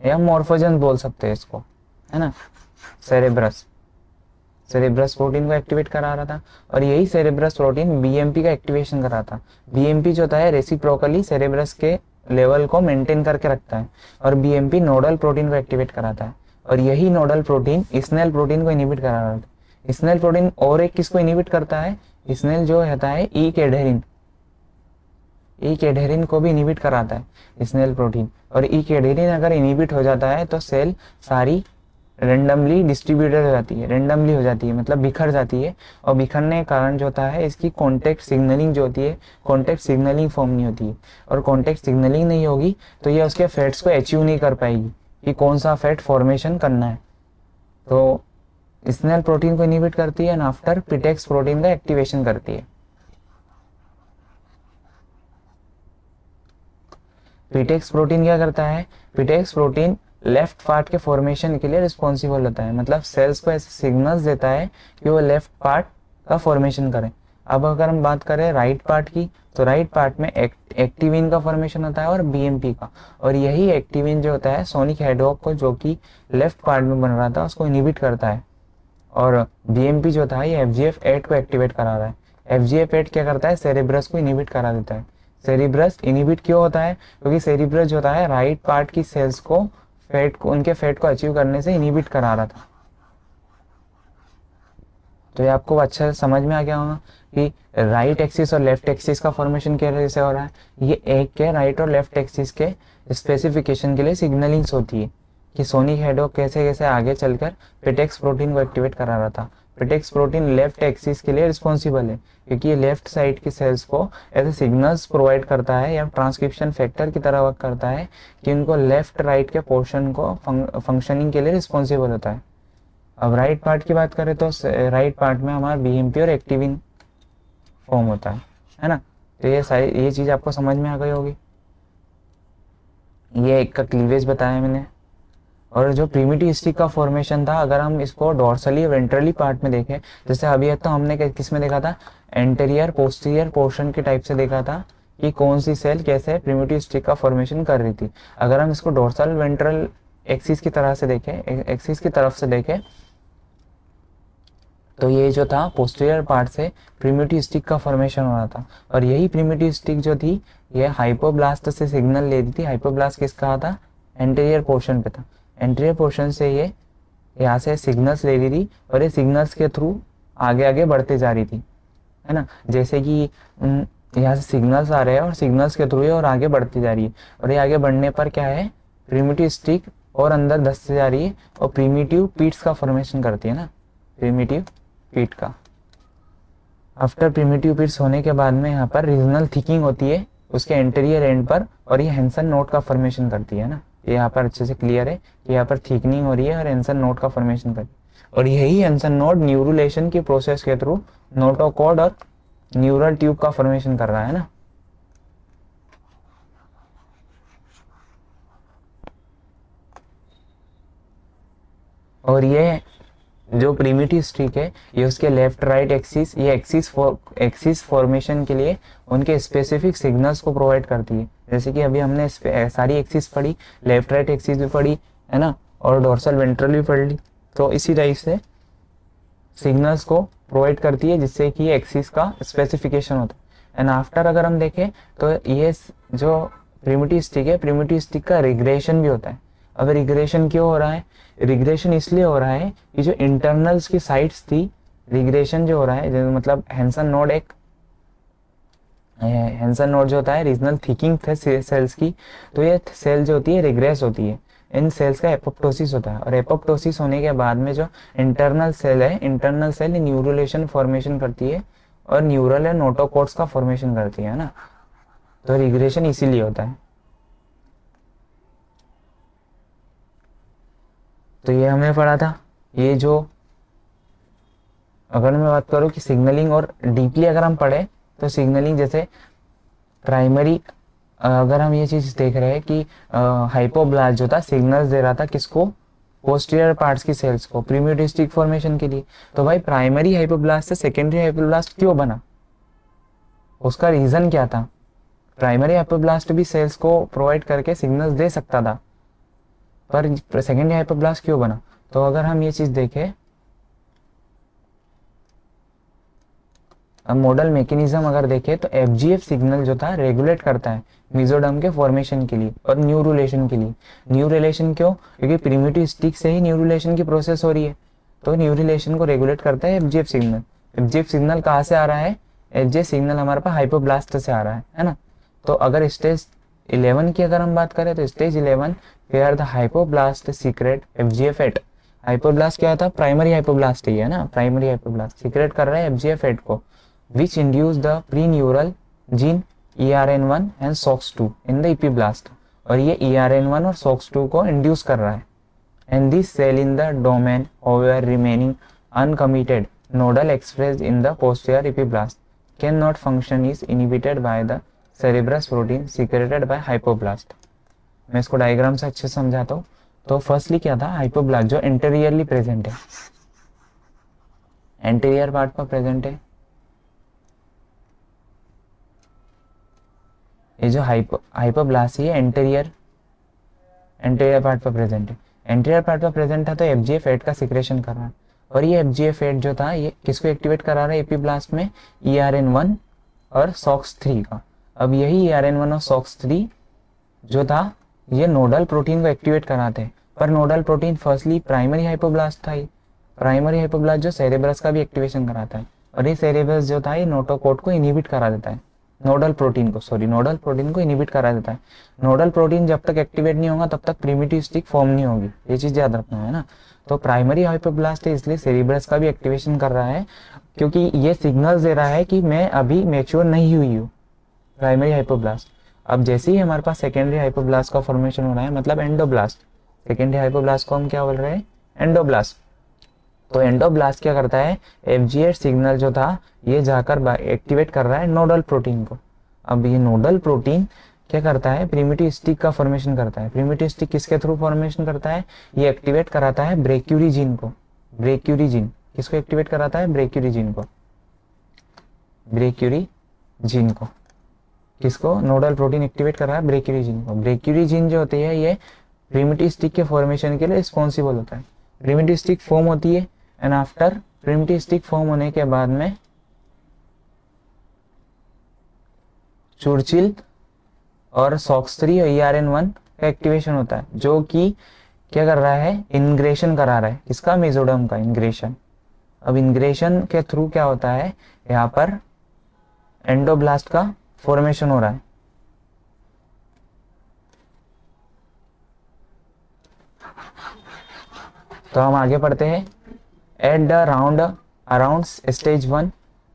या मोर्फोजन बोल सकते हैं इसको, है ना। सेरेब्रस प्रोटीन को एक्टिवेट करा रहा था, और यही सेरेब्रस प्रोटीन बीएमपी का एक्टिवेशन करा था। बीएमपी जो होता है रेसिप्रोकली सेरेब्रस के लेवल को मेंटेन करके रखता है, और बीएमपी नोडल प्रोटीन को एक्टिवेट कराता है, और यही नोडल प्रोटीन स्नेल प्रोटीन को इनहिबिट करा रहा था। स्नेल प्रोटीन और एक किसको इनहिबिट करता है, स्नेल जो होता है ई के एडेरिन, ई कैडहेरिन को भी इनिबिट कराता है स्नेल प्रोटीन, और ई कैडहेरिन अगर इनिबिट हो जाता है तो सेल सारी रेंडमली डिस्ट्रीब्यूटेड हो जाती है, रेंडमली हो जाती है मतलब बिखर जाती है, और बिखरने के कारण जो होता है इसकी कॉन्टेक्ट सिग्नलिंग जो होती है, कॉन्टेक्ट सिग्नलिंग फॉर्म नहीं होती है, और कॉन्टेक्ट सिग्नलिंग नहीं होगी तो ये उसके फैट्स को अचीव नहीं कर पाएगी कि कौन सा फैट फॉर्मेशन करना है। तो स्नेल प्रोटीन को इनिबिट करती है एंड आफ्टर पिटेक्स प्रोटीन का एक्टिवेशन करती है। पिटेक्स प्रोटीन क्या करता है, पिटेक्स प्रोटीन लेफ्ट पार्ट के फॉर्मेशन के लिए रिस्पॉन्सिबल होता है, मतलब सेल्स को ऐसे सिग्नल्स देता है कि वो लेफ्ट पार्ट का फॉर्मेशन करें। अब अगर हम बात करें राइट पार्ट की, तो राइट पार्ट में एक्टिविन का फॉर्मेशन होता है और बीएमपी का, और यही एक्टिविन जो होता है सोनिक हेडहॉग को जो कि लेफ्ट पार्ट में बन रहा था उसको इनिबिट करता है, और बीएमपी जो था ये FGF8 को एक्टिवेट करा रहा है। FGF8 क्या करता है, सेरेब्रस को इनिबिट करा देता है। सेरेब्रस इनिबिट क्यों होता है, क्योंकि सेरेब्रस जो होता है राइट पार्ट की सेल्स को फैट को उनके फैट को अचीव करने से इनिबिट करा रहा था। तो ये आपको अच्छा समझ में आ गया होगा कि राइट एक्सिस और लेफ्ट एक्सिस का फॉर्मेशन कैसे हो रहा है। ये एक के राइट और लेफ्ट एक्सिस के स्पेसिफिकेशन के लिए सिग्नलिंग्स होती है कि सोनिक हेडहॉग कैसे कैसे आगे चलकर पिटेक्स प्रोटीन को एक्टिवेट करा रहा था। पिटेक्स प्रोटीन लेफ्ट एक्सिस के लिए रिस्पॉन्सिबल है क्योंकि ये लेफ्ट साइड की सेल्स को ऐसे सिग्नल्स प्रोवाइड करता है या ट्रांसक्रिप्शन फैक्टर की तरह वर्क करता है कि उनको लेफ्ट राइट के पोर्शन को फंक्शनिंग के लिए रिस्पॉन्सिबल होता है। अब राइट पार्ट की बात करें तो राइट पार्ट में हमारा बीएमपी और एक्टिविन फॉर्म होता है ना। तो ये चीज आपको समझ में आ गई होगी। ये एक का क्लीवेज बताया मैंने। और जो प्रिमिटिव स्टिक का फॉर्मेशन था, अगर हम इसको डॉर्सली वेंट्रली पार्ट में देखें, जैसे अभी तो हमने किस में देखा था, एंटीरियर पोस्टीरियर पोर्शन के टाइप से देखा था कि कौन सी सेल कैसे प्रिमिटिव स्टिक का फॉर्मेशन कर रही थी। अगर हम इसको डॉर्सल वेंट्रल एक्सिस की तरह से देखें, एक्सिस की तरफ से देखें, तो ये जो था पोस्टीरियर पार्ट से प्रिमिटिव स्टिक का फॉर्मेशन हो रहा था, और यही प्रिमिटिव स्टिक जो थी ये हाइपोब्लास्ट से सिग्नल ले रही थी। हाइपोब्लास्ट किसका था, एंटीरियर पोर्शन पे था। एंटीरियर पोर्शन से ये यहाँ से सिग्नल्स ले रही थी और ये सिग्नल्स के थ्रू आगे आगे बढ़ते जा रही थी, है ना। जैसे कि यहाँ से सिग्नल्स आ रहे हैं और सिग्नल्स के थ्रू ये और आगे बढ़ती जा रही है, और ये आगे बढ़ने पर क्या है, प्रिमिटिव स्टिक और अंदर धंसती जा रही है और प्रिमिटिव पीट्स का फॉर्मेशन करती है ना, प्रिमिटिव पीट का। आफ्टर प्रिमिटिव पीट्स होने के बाद में यहाँ पर रीजनल थिकिंग होती है उसके एंटीरियर एंड पर, और ये हैंसन नोट का फॉर्मेशन करती है ना। ये यहाँ पर अच्छे से क्लियर है कि यहाँ पर थिकनिंग हो रही है और हैंसन नोट का फॉर्मेशन करती है, और यही हैंसन नोट न्यूरुलेशन की प्रोसेस के थ्रू नोटोकॉर्ड और न्यूरल ट्यूब का फॉर्मेशन कर रहा है ना। और ये जो प्रिमिटिव स्टिक है ये उसके लेफ्ट राइट एक्सिस, ये एक्सिस फॉर्मेशन के लिए उनके स्पेसिफिक सिग्नल्स को प्रोवाइड करती है। जैसे कि अभी हमने सारी एक्सिस पढ़ी, लेफ्ट राइट एक्सिस भी पढ़ी है ना, और डोर्सल वेंट्रल भी पढ़ ली। तो इसी टाइप से सिग्नल्स को प्रोवाइड करती है जिससे कि एक्सिस का स्पेसिफिकेशन होता है। एंड आफ्टर अगर हम देखें तो ये जो प्रिमिटिव स्टिक है, प्रिमिटिव स्टिक का रिग्रेशन भी होता है। अब रिग्रेशन क्यों हो रहा है, रिग्रेशन इसलिए हो रहा है कि जो इंटरनल्स की साइट्स थी, रिग्रेशन जो हो रहा है मतलब हैंसन नोड जो होता है रीजनल थिकिंग थे सेल्स की, तो ये सेल जो होती है रिग्रेस होती है, इन सेल्स का एपोप्टोसिस होता है, और एपोप्टोसिस होने के बाद में जो इंटरनल सेल है, इंटरनल सेल न्यूरुलेशन फॉर्मेशन करती है और न्यूरल एंड नोटोकॉर्ड्स का फॉर्मेशन करती है ना। तो रिग्रेशन इसीलिए होता है। तो ये हमने पढ़ा था। ये जो अगर मैं बात करूँ कि सिग्नलिंग और डीपली अगर हम पढ़े तो सिग्नलिंग जैसे प्राइमरी, अगर हम ये चीज देख रहे हैं कि हाइपोब्लास्ट जो था सिग्नल्स दे रहा था किसको, पोस्टीरियर पार्ट्स की सेल्स को प्रिमिटिव स्टिक फॉर्मेशन के लिए। तो भाई प्राइमरी हाइपोब्लास्ट से सेकेंडरी हाइपोब्लास्ट क्यों बना, उसका रीजन क्या था। प्राइमरी हाइपोब्लास्ट भी सेल्स को प्रोवाइड करके सिग्नल्स दे सकता था, पर सेकेंडरी हाइपोब्लास्ट क्यों बना। तो अगर हम ये चीज देखें, अब मॉडल मैकेनिज्म अगर देखें तो FGF सिग्नल जो था रेगुलेट करता है मेसोडर्म के फॉर्मेशन के लिए और न्यूरुलेशन के लिए। न्यूरुलेशन क्यों, क्योंकि प्रिमिटिव स्टिक से ही न्यूरुलेशन की प्रोसेस हो रही है, तो न्यूरुलेशन को रेगुलेट करता है FGF सिग्नल। FGF सिग्नल कहाँ से आ रहा है, FGF सिग्नल हमारे पास हाइपोब्लास्ट से आ रहा है ना। तो अगर स्टेज 11 की अगर हम बात करें तो stage 11 where the hypoblast secrete FGF8। Hypoblast क्या था, प्राइमरी हाइपोब्लास्ट ही है ना, प्राइमरी हाइपोब्लास्ट सीक्रेट कर रहा है FGF8 को, which induce the pre neural gene ERN1 and SOX2 in the epiblast. और ये ERN1 और SOX2 को इंड्यूस कर रहा है। And this cell in the domain however remaining uncommitted nodal expressed in the posterior epiblast cannot function is inhibited by the cerebrous protein secreted by hypoblast। मैं इसको डायग्राम से अच्छे से समझाता हूँ। तो फर्स्टली क्या था, हाइपोब्लास्ट जो एंटेरियरली प्रेजेंट है, एंटेरियर पार्ट पर प्रेजेंट है, ये जो हाइपोब्लास्ट है एंटेरियर पार्ट पर प्रेजेंट है। एंटेरियर पार्ट पर प्रेजेंट है तो FGF8 का सिक्रेशन कर रहा है। और ये FGF8 जो था ये किसको एक्टिवेट करा रहा है एपीब्लास्ट में, ERN1 और SOX3 का। अब यही ERN1 और SOX3 जो था ये नोडल प्रोटीन को एक्टिवेट कराते हैं। पर nodal protein firstly primary hypoblast था, प्राइमरी हाइपोब्लास्ट जो सेरेब्रस का भी एक्टिवेशन कराता है। और ये सेरेब्रस जो था ये नोटोकोड को इनहिबिट करा देता है, नोडल प्रोटीन को इनहिबिट करा देता है। नोडल प्रोटीन जब तक एक्टिवेट नहीं होगा तब तक प्रिमिटिव स्टिक फॉर्म नहीं होगी, ये चीज याद रखना है ना। तो प्राइमरी हाइपोब्लास्ट है इसलिए सेरेब्रस का भी एक्टिवेशन कर रहा है, क्योंकि ये सिग्नल्स दे रहा है कि मैं अभी मैच्योर नहीं हुई हूँ, प्राइमरी हाइपोब्लास्ट। अब जैसे ही हमारे पास सेकेंडरी हाइपोब्लास्ट का फॉर्मेशन हो रहा है, मतलब एंडोब्लास्ट, सेकेंडरी हाइपोब्लास्ट को हम क्या बोल रहे हैं, एंडोब्लास्ट। तो एंडोब्लास्ट क्या करता है, FGF सिग्नल जो था ये जाकर एक्टिवेट कर रहा है नोडल प्रोटीन को। अब ये नोडल प्रोटीन क्या करता है, प्रिमिटिव स्टिक का फॉर्मेशन करता है। प्रिमिटिव स्टिक किसके थ्रू फॉर्मेशन करता है, ये एक्टिवेट कराता है ब्रेक्यूरी जीन को। ब्रेक्यूरी जीन किसको एक्टिवेट कराता है, ब्रेक्यूरी जीन को, ब्रेक्यूरी जीन को। किसको, नोडल प्रोटीन एक्टिवेट कर रहा है ब्रेक्यूरी जीन को। ब्रेक्यूरी जीन जो होती है ये प्रिमिटिव स्टिक के फॉर्मेशन के लिए रिस्पॉन्सिबल होता है। प्रिमिटिव स्टिक फॉर्म होती है and after primitive stick form होने के बाद में चुर्चिल और SOX3 और ERN1 का एक्टिवेशन होता है, जो कि क्या कर रहा है, इंग्रेशन करा रहा है किसका, मेसोडर्म का इंग्रेशन। अब इंग्रेशन के थ्रू क्या होता है, यहाँ पर एंडोब्लास्ट का फॉर्मेशन हो रहा है। तो हम आगे पढ़ते हैं। At the around stage 1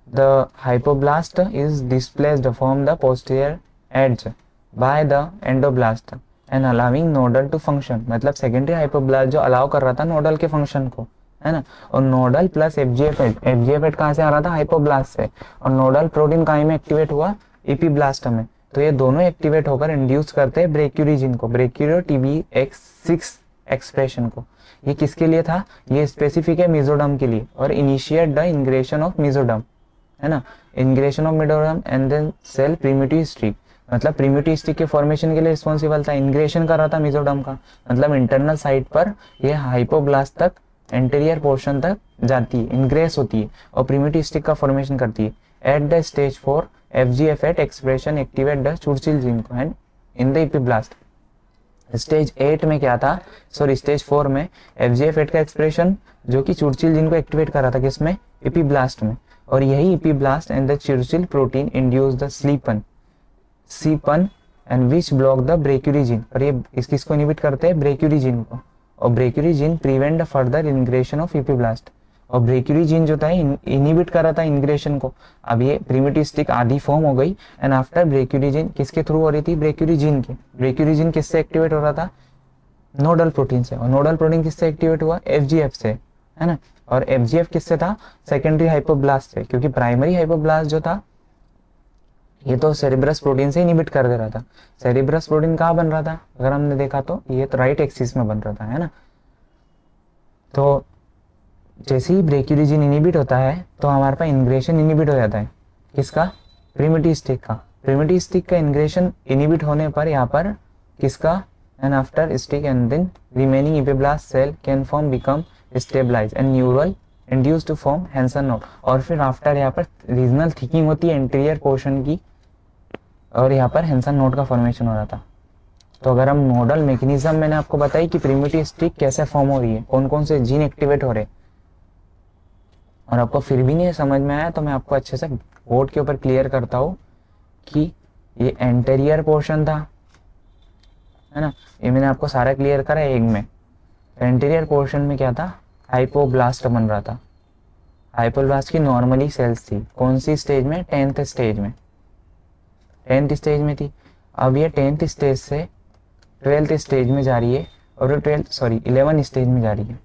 the hypoblast is displaced from the posterior edge by the endoblast and allowing nodal to function। मतलब सेकेंडरी हाइपोब्लास्ट जो अलाउ कर रहा था नोडल के फंक्शन को, है ना। और नोडल प्लस FGF8 कहाँ से आ रहा था, हाइपोब्लास्ट से। और नोडल प्रोटीन कहाँ में एक्टिवेट हुआ, एपीब्लास्ट में। तो ये दोनों एक्टिवेट होकर इंड्यूस करते हैं ब्रेक्यूरी जीन को, ब्रेक्यूरियो TBX6 एक्सप्रेशन को। ये किसके लिए था, ये स्पेसिफिक है मेसोडर्म के लिए। और initiate the ingression of mesoderm, है ना, ingression of mesoderm and then cell primitive streak. मतलब प्रिमिटिव स्टिक के फॉर्मेशन के लिए रिस्पॉन्सिबल था, इंग्रेशन कर रहा था मेसोडर्म का। मतलब इंटरनल साइड पर ये हाइपोब्लास्ट तक, एंटीरियर पोर्शन तक जाती है, इंग्रेस होती है और प्रिमिटिव स्टिक का फॉर्मेशन करती है। At the stage 4 FGF8 expression activate the Churchill gene को and in the epiblast. Stage 8 में क्या था, सॉरी स्टेज 4 में FGF8 का एक्सप्रेशन जो कि चुर्चिल जीन को एक्टिवेट कर रहा था, किसमें, एपीब्लास्ट में। और यही epiblast and the Churchill protein induce the सीपन and which block the brachyury gene. और ये किसको इनहिबिट करते हैं, ब्रेक्यूरी जीन को। और brachyury gene prevent the further ingression of epiblast. और ब्रेक्यूरी जीन जो था इनहिबिट कर रहा था इंग्रेशन को। अब ये प्रिमिटिव स्टिक आधी फॉर्म हो गई एंड आफ्टर ब्रेक्यूरी जीन किसके थ्रू हो रही थी, ब्रेक्यूरी जीन के। ब्रेक्यूरी जीन किससे एक्टिवेट हो रहा था, नोडल प्रोटीन से। और नोडल प्रोटीन किससे एक्टिवेट हुआ, FGF से, है ना। और FGF किससे था, सेकेंडरी हाइपोब्लास्ट से, क्योंकि प्राइमरी हाइपोब्लास्ट जो था ये तो सेरेब्रस प्रोटीन से इनहिबिट कर दे रहा था। सेरेब्रस प्रोटीन कहाँ बन रहा था, अगर हमने देखा तो ये तो राइट एक्सिस में बन रहा था, है ना। तो जैसे ही ब्रेक्यूरी जीन इनहिबिट होता है तो हमारे पास इंग्रेशन इनहिबिट हो जाता है, किसका, प्रिमिटिव स्टिक का। प्रिमिटिव स्टिक का इंग्रेशन इनहिबिट होने पर यहाँ पर किसका, and after streak and then remaining epiblast cell can form become stabilize and neural induce to form Hensen node. और फिर आफ्टर यहाँ पर रीजनल थिकिंग होती है इंटीरियर पोर्शन की, और यहाँ पर हैंसन नोड का फॉर्मेशन हो रहा था। तो अगर हम नोडल मैकेनिज्म मैंने आपको बताई कि प्रिमिटिव स्टिक कैसे फॉर्म हो रही है, कौन कौन से जीन एक्टिवेट हो रहे, और आपको फिर भी नहीं समझ में आया तो मैं आपको अच्छे से बोर्ड के ऊपर क्लियर करता हूँ कि ये एंटेरियर पोर्शन था, है ना, ये मैंने आपको सारा क्लियर करा एग में। एंटेरियर पोर्शन में क्या था, हाइपोब्लास्ट बन रहा था। हाइपोब्लास्ट की नॉर्मली सेल्स थी, कौन सी स्टेज में, 10th स्टेज में, 10th स्टेज में थी। अब ये 10th स्टेज से 12th स्टेज में जा रही है, और 11 स्टेज में जा रही है।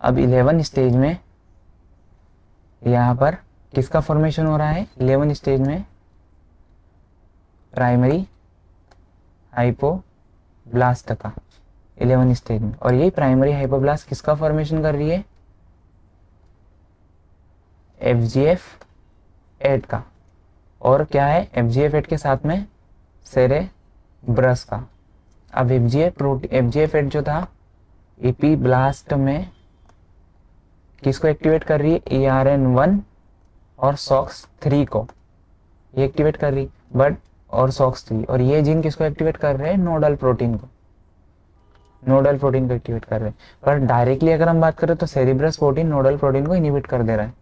अब 11 स्टेज में यहाँ पर किसका फॉर्मेशन हो रहा है, 11 स्टेज में प्राइमरी हाइपोब्लास्ट का, 11 स्टेज में। और ये प्राइमरी हाइपोब्लास्ट किसका फॉर्मेशन कर रही है, FGF8 का। और क्या है, FGF8 के साथ में सेरेब्रस का। अब FGF8 जो था एपीब्लास्ट में किसको एक्टिवेट कर रही है, ERN1 और SOX3 को ये एक्टिवेट कर रही, बट और SOX3, और ये जीन किसको एक्टिवेट कर रहे हैं, नोडल प्रोटीन को, नोडल प्रोटीन को एक्टिवेट कर रहे हैं। पर डायरेक्टली अगर हम बात करें तो सेरिब्रस प्रोटीन नोडल प्रोटीन को इनहिबिट कर दे रहा है।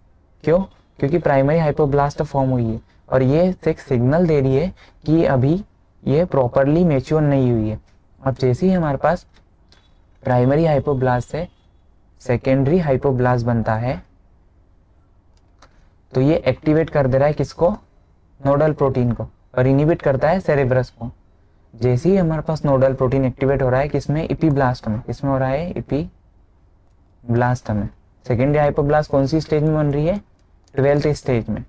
क्यों, क्योंकि प्राइमरी हाइपोब्लास्ट फॉर्म हुई है, और ये एक सिग्नल दे रही है कि अभी ये प्रॉपरली मैच्योर नहीं हुई है। अब जैसे ही हमारे पास प्राइमरी हाइपोब्लास्ट से सेकेंडरी हाइपोब्लास्ट बनता है, तो ये एक्टिवेट कर दे रहा है किसको, नोडल प्रोटीन को, और इनहिबिट करता है सेरेब्रस को। जैसे ही हमारे पास नोडल प्रोटीन एक्टिवेट हो रहा है किसमें, एपीब्लास्ट में, किसमें हो रहा है, एपीब्लास्ट में। सेकेंडरी हाइपोब्लास्ट कौन सी स्टेज में बन रही है, 12th स्टेज में,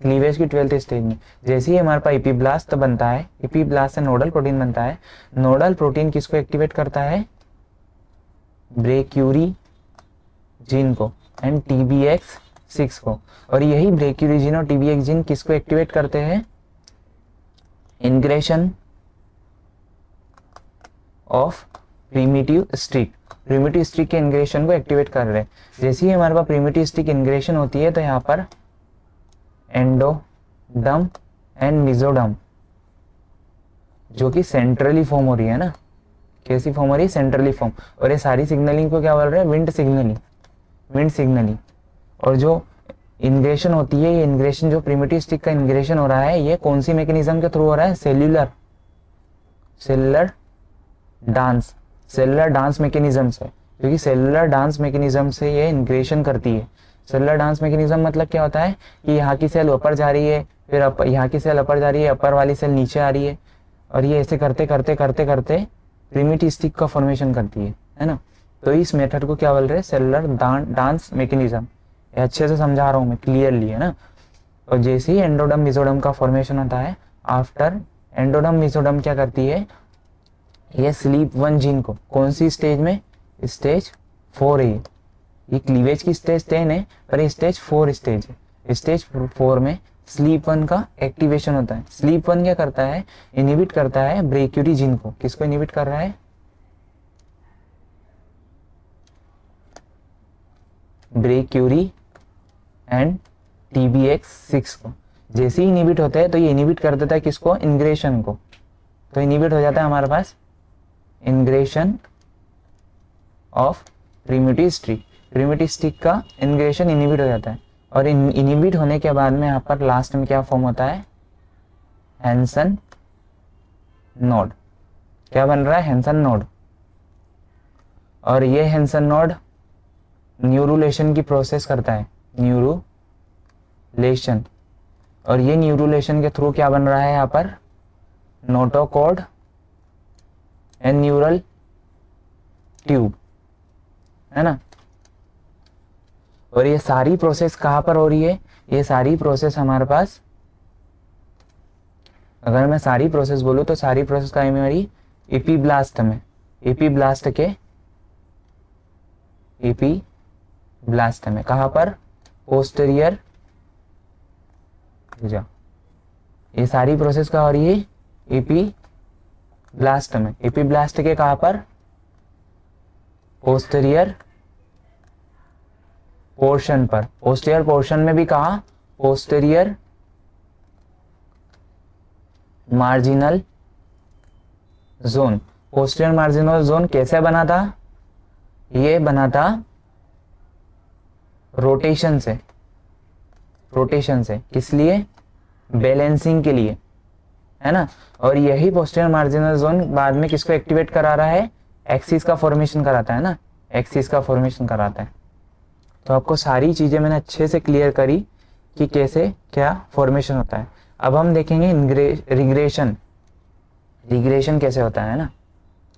क्लीवेज की 12th स्टेज में। जैसे ही हमारे पास एपीब्लास्ट बनता है, एपीब्लास्ट से नोडल प्रोटीन बनता है, नोडल प्रोटीन किसको एक्टिवेट करता है, ब्रेक्यूरी जीन को एंड TBX6 को। और यही ब्रेक्यूरी जीन और TBX जीन किसको एक्टिवेट करते हैं, ingression of primitive streak, primitive streak के इंग्रेशन को एक्टिवेट कर रहे हैं। जैसे ही हमारे पास प्रिमिटिव स्टिक इंग्रेशन होती है, तो यहाँ पर एंडोडम एंड मिजोडम जो कि सेंट्रली फॉर्म हो रही है ना, कैसी फॉर्म हो रही है, सेंट्रली फॉर्म। और ये सारी सिग्नलिंग को क्या बोल रहे हैं, विंड सिग्नलिंग, विंड सिग्नलिंग। और जो इंग्रेशन होती है, ये इंग्रेशन जो प्रिमिटिव स्टिक का इंग्रेशन हो रहा है, ये कौन सी मैकेनिज्म के थ्रू हो रहा है, सेल्यूलर डांस मैकेनिज्म से, क्योंकि सेलुलर डांस मैकेनिज्म से ये इंग्रेशन करती है। सेलुलर डांस मैकेनिज्म मतलब क्या होता है कि यहाँ की सेल ऊपर जा रही है, फिर यहाँ की सेल ऊपर जा रही है, अपर वाली सेल नीचे आ रही है, और ये ऐसे करते करते करते करते प्रिमिटिव स्टिक का फॉर्मेशन करती है ना। तो इस मेथड को क्या बोल रहे हैं, सेलुलर डांस मैकेनिज्म। अच्छे से समझा रहा हूँ मैं क्लियरली, है ना। और जैसे ही एंडोडम मिजोडम का फॉर्मेशन होता है, आफ्टर एंडोडम मिजोडम क्या करती है, ये स्लीप 1 जीन को कौन सी स्टेज में, स्टेज 4 है। ये क्लीवेज की स्टेज 10 है, पर ये स्टेज 4 स्टेज है। स्टेज 4 में स्लीप 1 का एक्टिवेशन होता है। स्लीप 1 क्या करता है, इनहिबिट करता है ब्रेक्यूरी जीन को। किसको इनहिबिट कर रहा है, ब्रेक्यूरी एंड TBX6 को। जैसे ही इनहिबिट होता है तो ये इनहिबिट कर देता है किसको, इंग्रेशन को। तो इनहिबिट हो जाता है हमारे पास ingression of primitive streak, primitive streak का इंग्रेशन इनहिबिट हो जाता है। और इनहिबिट होने के बाद में यहाँ पर लास्ट में क्या फॉर्म होता है, हैंसन नोड। क्या बन रहा है, हैंसन नोड। और ये हैंसन नोड न्यूरुलेशन की प्रोसेस करता है, न्यूरुलेशन। और ये न्यूरुलेशन के थ्रू क्या बन रहा है यहाँ पर, नोटोकॉर्ड एंड न्यूरल ट्यूब, है ना। और ये सारी प्रोसेस कहाँ पर हो रही है, ये सारी प्रोसेस हमारे पास, अगर मैं सारी प्रोसेस बोलूँ तो सारी प्रोसेस का हमारी एपीब्लास्ट में, एपीब्लास्ट के एपीब्लास्ट में कहाँ पर, पोस्टीरियर, ये सारी प्रोसेस कहाँ हो रही है, एपीब्लास्ट में। एपीब्लास्ट के कहाँ पर, पोस्टीरियर पोर्शन पर। पोस्टीरियर पोर्शन में भी कहा, posterior marginal zone. Posterior marginal zone कैसे बना था, ये बना था रोटेशन से, रोटेशन से। किस लिए, बैलेंसिंग के लिए, है ना। और यही पोस्टीरियर मार्जिनल जोन बाद में किसको एक्टिवेट करा रहा है, एक्सिस का फॉर्मेशन कराता है ना, एक्सिस का फॉर्मेशन कराता है। तो आपको सारी चीजें मैंने अच्छे से क्लियर करी कि कैसे क्या फॉर्मेशन होता है। अब हम देखेंगे रिग्रेशन, रिग्रेशन कैसे होता है ना।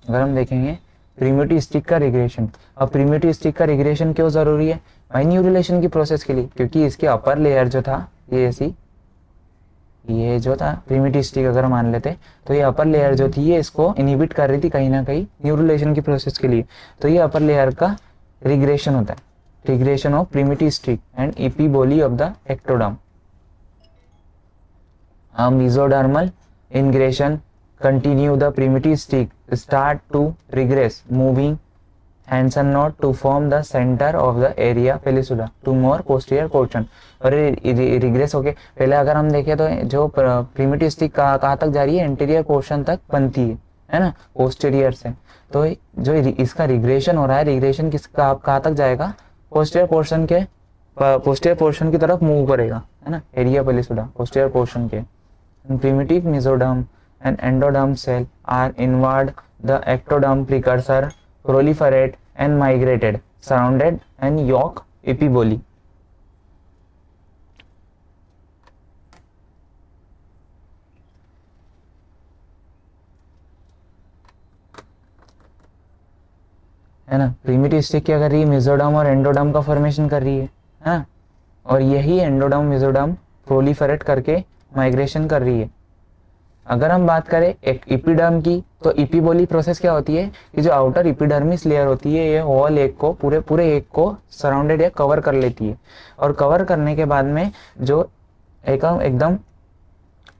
अगर हम देखेंगे प्रिमिटिव स्टिक का रिग्रेशन, अब प्रिमिटिव स्टिक का रिग्रेशन क्यों जरूरी है भाई, न्यूरुलेशन की प्रोसेस के लिए, क्योंकि इसके अपर लेयर जो था ये ऐसी, ये जो था प्रिमिटिव स्टिक अगर मान लेते तो ये अपर लेयर जो थी ये इसको इनहिबिट कर रही थी कहीं ना कहीं न्यूरुलेशन की प्रोसेस के लिए, तो ये अपर लेयर का रिग्रेशन होता है, regression of primitive streak and epiboly of the ectoderm. Mesodermal ingression continue the primitive stick start to regress moving Hansen knot to form the center of the area pellucida to more posterior portion। और रिग्रेस होके पहले अगर हम देखें तो जो प्रिमिटिव स्टिक कहाँ तक जा रही है, एंटीरियर पोर्शन तक बनती है ना, पोस्टीरियर से। तो जो इसका रिग्रेशन हो रहा है, रिग्रेशन किसका कहाँ तक जाएगा, पोस्टीरियर पोर्शन की तरफ मूव करेगा, है ना, एरिया पेल्लुसिडा पोस्टीरियर पोर्शन के। Primitive mesoderm and endoderm cell are inward the ectoderm precursor proliferate and migrated surrounded and yolk epiboly। है ना, प्रिमिटिव स्टिक क्या कर रही है, मेसोडर्म और एंडोडर्म का फॉर्मेशन कर रही है ना, और यही एंडोडर्म मेसोडर्म प्रोलिफरेट करके माइग्रेशन कर रही है। अगर हम बात करें एक इपिडर्म की, तो इपिबोली प्रोसेस क्या होती है कि जो आउटर इपिडर्मिस लेयर होती है ये होल एग को पूरे एग को सराउंडेड या कवर कर लेती है, और कवर करने के बाद में जो एकदम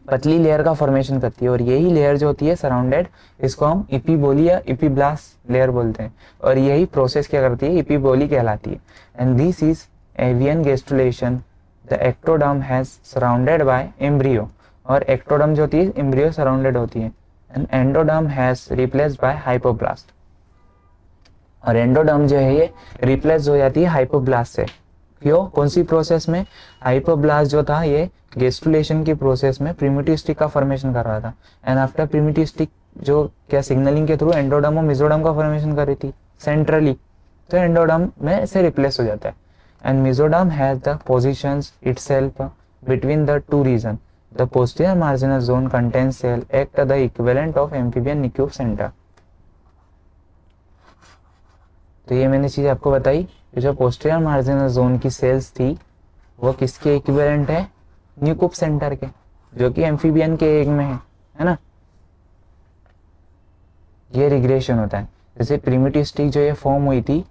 पतली लेयर का फॉर्मेशन करती है, और यही लेयर जो होती है सराउंडेड, इसको हम इपिबोली या इपिब्लास्ट लेयर बोलते हैं, और यही प्रोसेस क्या करती है, इपिबोली कहलाती है। And this is avian gastrulation the ectoderm has surrounded by embryo, और एक्टोडर्म जो होती है एम्ब्रियो सराउंडेड होती है, and endoderm has replaced by hypoblast, और एंडोडर्म जो है ये रिप्लेस हो जाती है हाइपोब्लास्ट से। क्यों, कौन सी प्रोसेस में, हाइपोब्लास्ट जो था ये गेस्टुलेशन की प्रोसेस में प्रिमिटिव स्टिक का फॉर्मेशन कर रहा था, एंड आफ्टर प्रिमिटिव स्टिक जो क्या सिग्नलिंग के थ्रू एंडोडर्म और मेसोडर्म का फॉर्मेशन कर रही थी सेंट्रली, तो एंडोडर्म में से रिप्लेस हो जाता है। And mesoderm has the positions itself between the two regions. The posterior marginal zone contains cell act the equivalent of amphibian nucleus center। तो ये मैंने चीज आपको बताई कि जो पोस्टीरियर मार्जिनल जोन की सेल्स थी वो किसके इक्विवेलेंट है, न्यूक्लियस सेंटर के, जो कि एम्फीबियन के एग में है ना। ये रिग्रेशन होता है, जैसे प्रिमिटिव स्टिक जो ये फॉर्म हुई थी,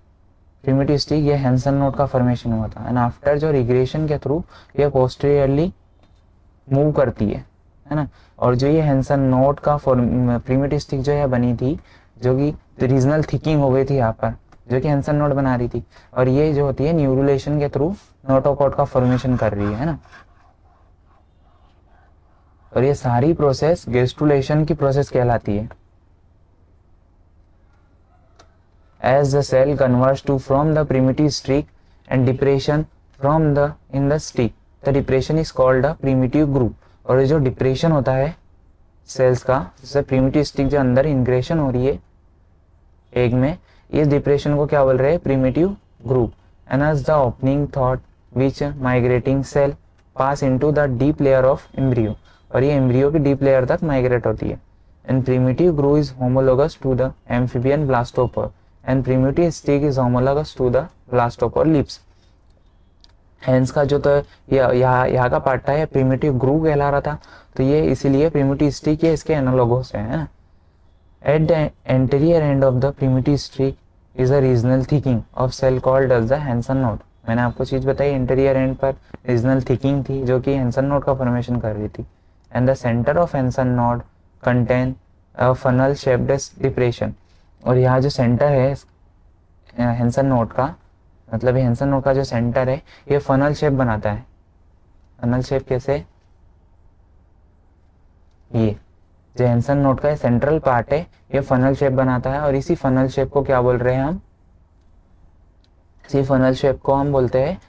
प्रिमिटिव स्टिक ये हैंसन नोट का फॉर्मेशन हुआ था, एंड आफ्टर जो रिग्रेशन के थ्रू ये पोस्टीरियरली मूव करती है ना। और जो ये हैंसन नोट का प्रिमिटिव स्टिक जो है बनी थी, जो कि रीजनल थिकिंग हो गई थी यहाँ पर, जो कि हैंसन नोट बना रही थी, और ये जो होती है न्यूरुलेशन के थ्रू नोटोकॉट का फॉर्मेशन कर रही है ना। और ये सारी प्रोसेस गेस्टुलेशन की प्रोसेस कहलाती है। As the cell converts to from the primitive streak and depression from the in the streak, the depression is called a primitive groove। और जो डिप्रेशन होता है सेल्स का, जैसे प्रिमिटिव स्टिक जो अंदर इंग्रेशन हो रही है एग में, इस डिप्रेशन को क्या बोल रहे हैं, primitive groove. And as the opening thought which migrating cell pass into the deep layer of embryo, और ये एम्ब्रियो की डीप लेयर तक माइग्रेट होती है। And primitive groove is homologous to the amphibian blastopore and primitive stick is homologous to the blastopore lips। Hens का जो तो यहाँ का पार्ट था ये प्रिमिटिव ग्रूव कहला रहा था, तो ये इसीलिए प्रिमिटिव स्टिक ये इसके एनालॉगस है ना। At the anterior end of the primitive streak is a regional thickening of cell called as the Hensen note. मैंने आपको चीज बताई, इंटीरियर एंड पर रीजनल थिकिंग थी जो कि हैंसन नोट का फॉर्मेशन कर रही थी। And the center of Hensen note contain a funnel shaped depression, और यहाँ जो सेंटर है हैंसन नोट का, मतलब ये हैंसन नोट का जो सेंटर है ये फनल शेप बनाता है। फनल शेप कैसे, ये जो हैंसन नोट का सेंट्रल पार्ट है ये फनल शेप बनाता है, और इसी फनल शेप को क्या बोल रहे हैं हम, इसी फनल शेप को हम बोलते हैं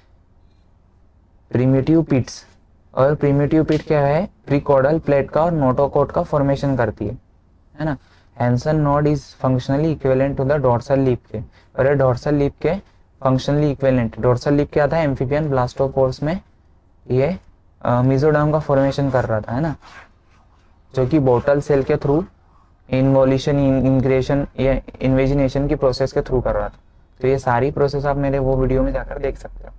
प्रिमिटिव पिट्स। और प्रीमिटिव पिट क्या है, प्रीकॉर्डल प्लेट का और नोटोकॉट का फॉर्मेशन करती है ना। Hensen node is functionally equivalent to the dorsal lip के, और ये डोर्सल लिप के फंक्शनली इक्विवेलेंट, डोर्सल लिप क्या था, एम्फीबियन ब्लास्टोपोर्स में ये मेसोडर्म का फॉर्मेशन कर रहा था, है ना, जो कि बोटल सेल के थ्रू इन्वोल्यूशन इंग्रेशन या इन्वेजिनेशन की प्रोसेस के थ्रू कर रहा था। तो ये सारी प्रोसेस आप मेरे वो वीडियो में जाकर देख सकते हो।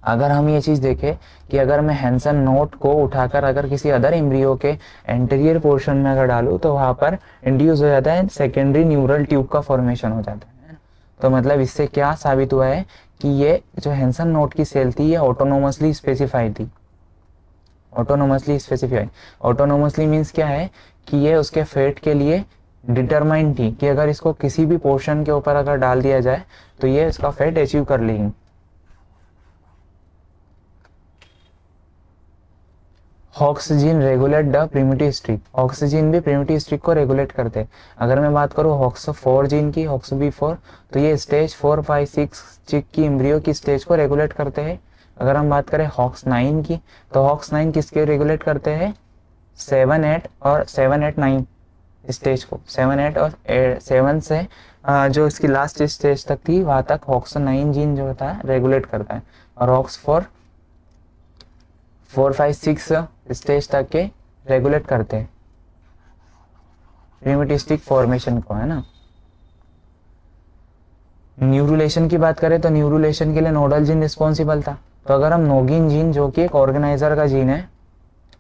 अगर हम ये चीज देखें कि अगर मैं हैंसन नोट को उठाकर अगर किसी अदर एम्ब्रियो के एंटीरियर पोर्शन में अगर डालूं तो वहां पर इंड्यूस हो जाता है सेकेंडरी न्यूरल ट्यूब का फॉर्मेशन हो जाता है। तो मतलब इससे क्या साबित हुआ है कि ये जो हैंसन नोट की सेल थी ये ऑटोनोमसली स्पेसिफाइड थी। ऑटोनोमसली स्पेसिफाइड, ऑटोनोमसली मीन्स क्या है कि ये उसके फेट के लिए डिटरमाइंड थी कि अगर इसको किसी भी पोर्शन के ऊपर अगर डाल दिया जाए तो ये इसका फेट अचीव कर लेंगे। Hox gene regulate the primitive streak, Hox gene भी प्रिमिटिव स्ट्रिक को रेगुलेट करते हैं। अगर मैं बात करूँ हॉक्स 4 जीन की, हॉक्स B4, तो ये स्टेज 4, 5, 6 चिक की एम्ब्रियो की स्टेज को रेगुलेट करते हैं। अगर हम बात करें हॉक्स 9 की, तो हॉक्स 9 किसके रेगुलेट करते हैं, 7, 8 और 7, 8, 9 स्टेज को, 7, 8 और 7 से जो इसकी लास्ट स्टेज तक थी वहां तक हॉक्स 9 जीन जो होता है रेगुलेट करता है। और हॉक्स 4, 5, 6 स्टेज तक के रेगुलेट करते हैं प्रिमिटिव स्टिक फॉर्मेशन को, है ना। न्यूरुलेशन की बात करें तो न्यूरुलेशन के लिए नोडल जीन रिस्पॉन्सिबल था। तो अगर हम नोगिन जीन जो कि एक ऑर्गेनाइजर का जीन है,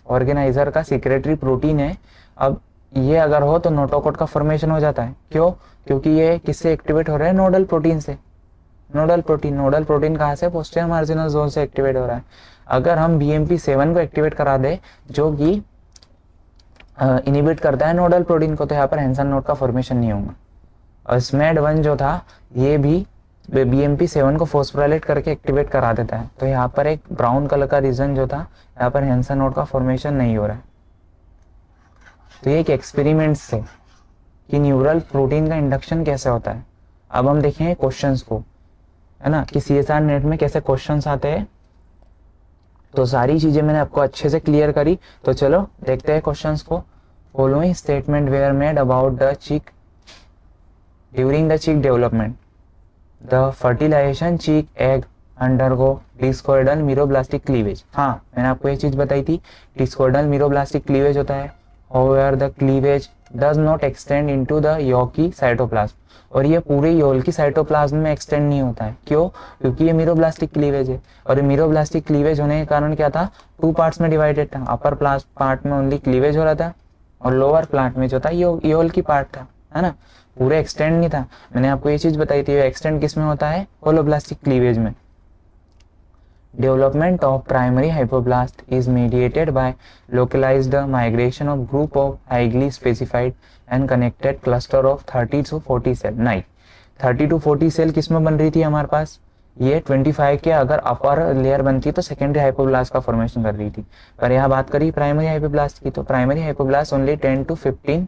ऑर्गेनाइजर का सिक्रेटरी प्रोटीन है, अब ये अगर हो तो नोटोकॉट का फॉर्मेशन हो जाता है। क्यों, क्योंकि ये किससे एक्टिवेट हो रहा है, नोडल प्रोटीन से। नोडल प्रोटीन, नोडल प्रोटीन कहाँ से, पोस्टीरियर मार्जिनल जोन से एक्टिवेट हो रहा है। अगर हम BMP7 को एक्टिवेट करा दे जो कि इनिबिट करता है नोडल प्रोटीन को, तो यहाँ पर हैंसन नोड का फॉर्मेशन नहीं होगा। और SMAD1 जो था ये भी BMP7 को फॉस्फोराइलेट करके एक्टिवेट करा देता है। तो यहाँ पर एक ब्राउन कलर का रीजन जो था, यहाँ पर हैंसन नोड का फॉर्मेशन नहीं हो रहा है। तो ये एक एक्सपेरिमेंट से कि न्यूरल प्रोटीन का इंडक्शन कैसे होता है। अब हम देखें क्वेश्चंस को, है ना, कि CSR नेट में कैसे क्वेश्चंस आते हैं। तो सारी चीजें मैंने आपको अच्छे से क्लियर करी। तो चलो देखते हैं क्वेश्चंस को। Following statement were made about the chick during the chick development, the fertilization chick egg undergo discoidal meroblastic cleavage. हाँ, मैंने आपको ये चीज बताई थी, डिस्कॉइडल मीरोब्लास्टिक क्लीवेज होता है। However, the cleavage does not extend into the Yolki cytoplasm, और ये पूरे योल की साइटोप्लाज्म में एक्सटेंड नहीं होता है। क्यों, क्योंकि ये मीरोब्लास्टिक क्लीवेज है। और ये मीरोब्लास्टिक क्लीवेज होने के कारण क्या था, 2 पार्ट्स में डिवाइडेड था। अपर पार्ट में ओनली क्लीवेज हो रहा था और लोअर पार्ट में जो था योल की पार्ट था, है ना, पूरे एक्सटेंड नहीं था। मैंने आपको ये चीज बताई थी, एक्सटेंड किस में होता है, होलोब्लास्टिक क्लीवेज में। Development of primary hypoblast is mediated by localized migration of group of highly specified and connected cluster of 30 to 40 cell। नहीं, 30 to 40 सेल किस में बन रही थी हमारे पास, ये 25 के अगर अपर लेयर बनती तो सेकेंडरी हाइपोब्लास्ट का फॉर्मेशन कर रही थी। पर यहाँ बात करी प्राइमरी हाइपोब्लास्ट की, तो प्राइमरी हाइपोब्लास्ट ओनली 10 to 15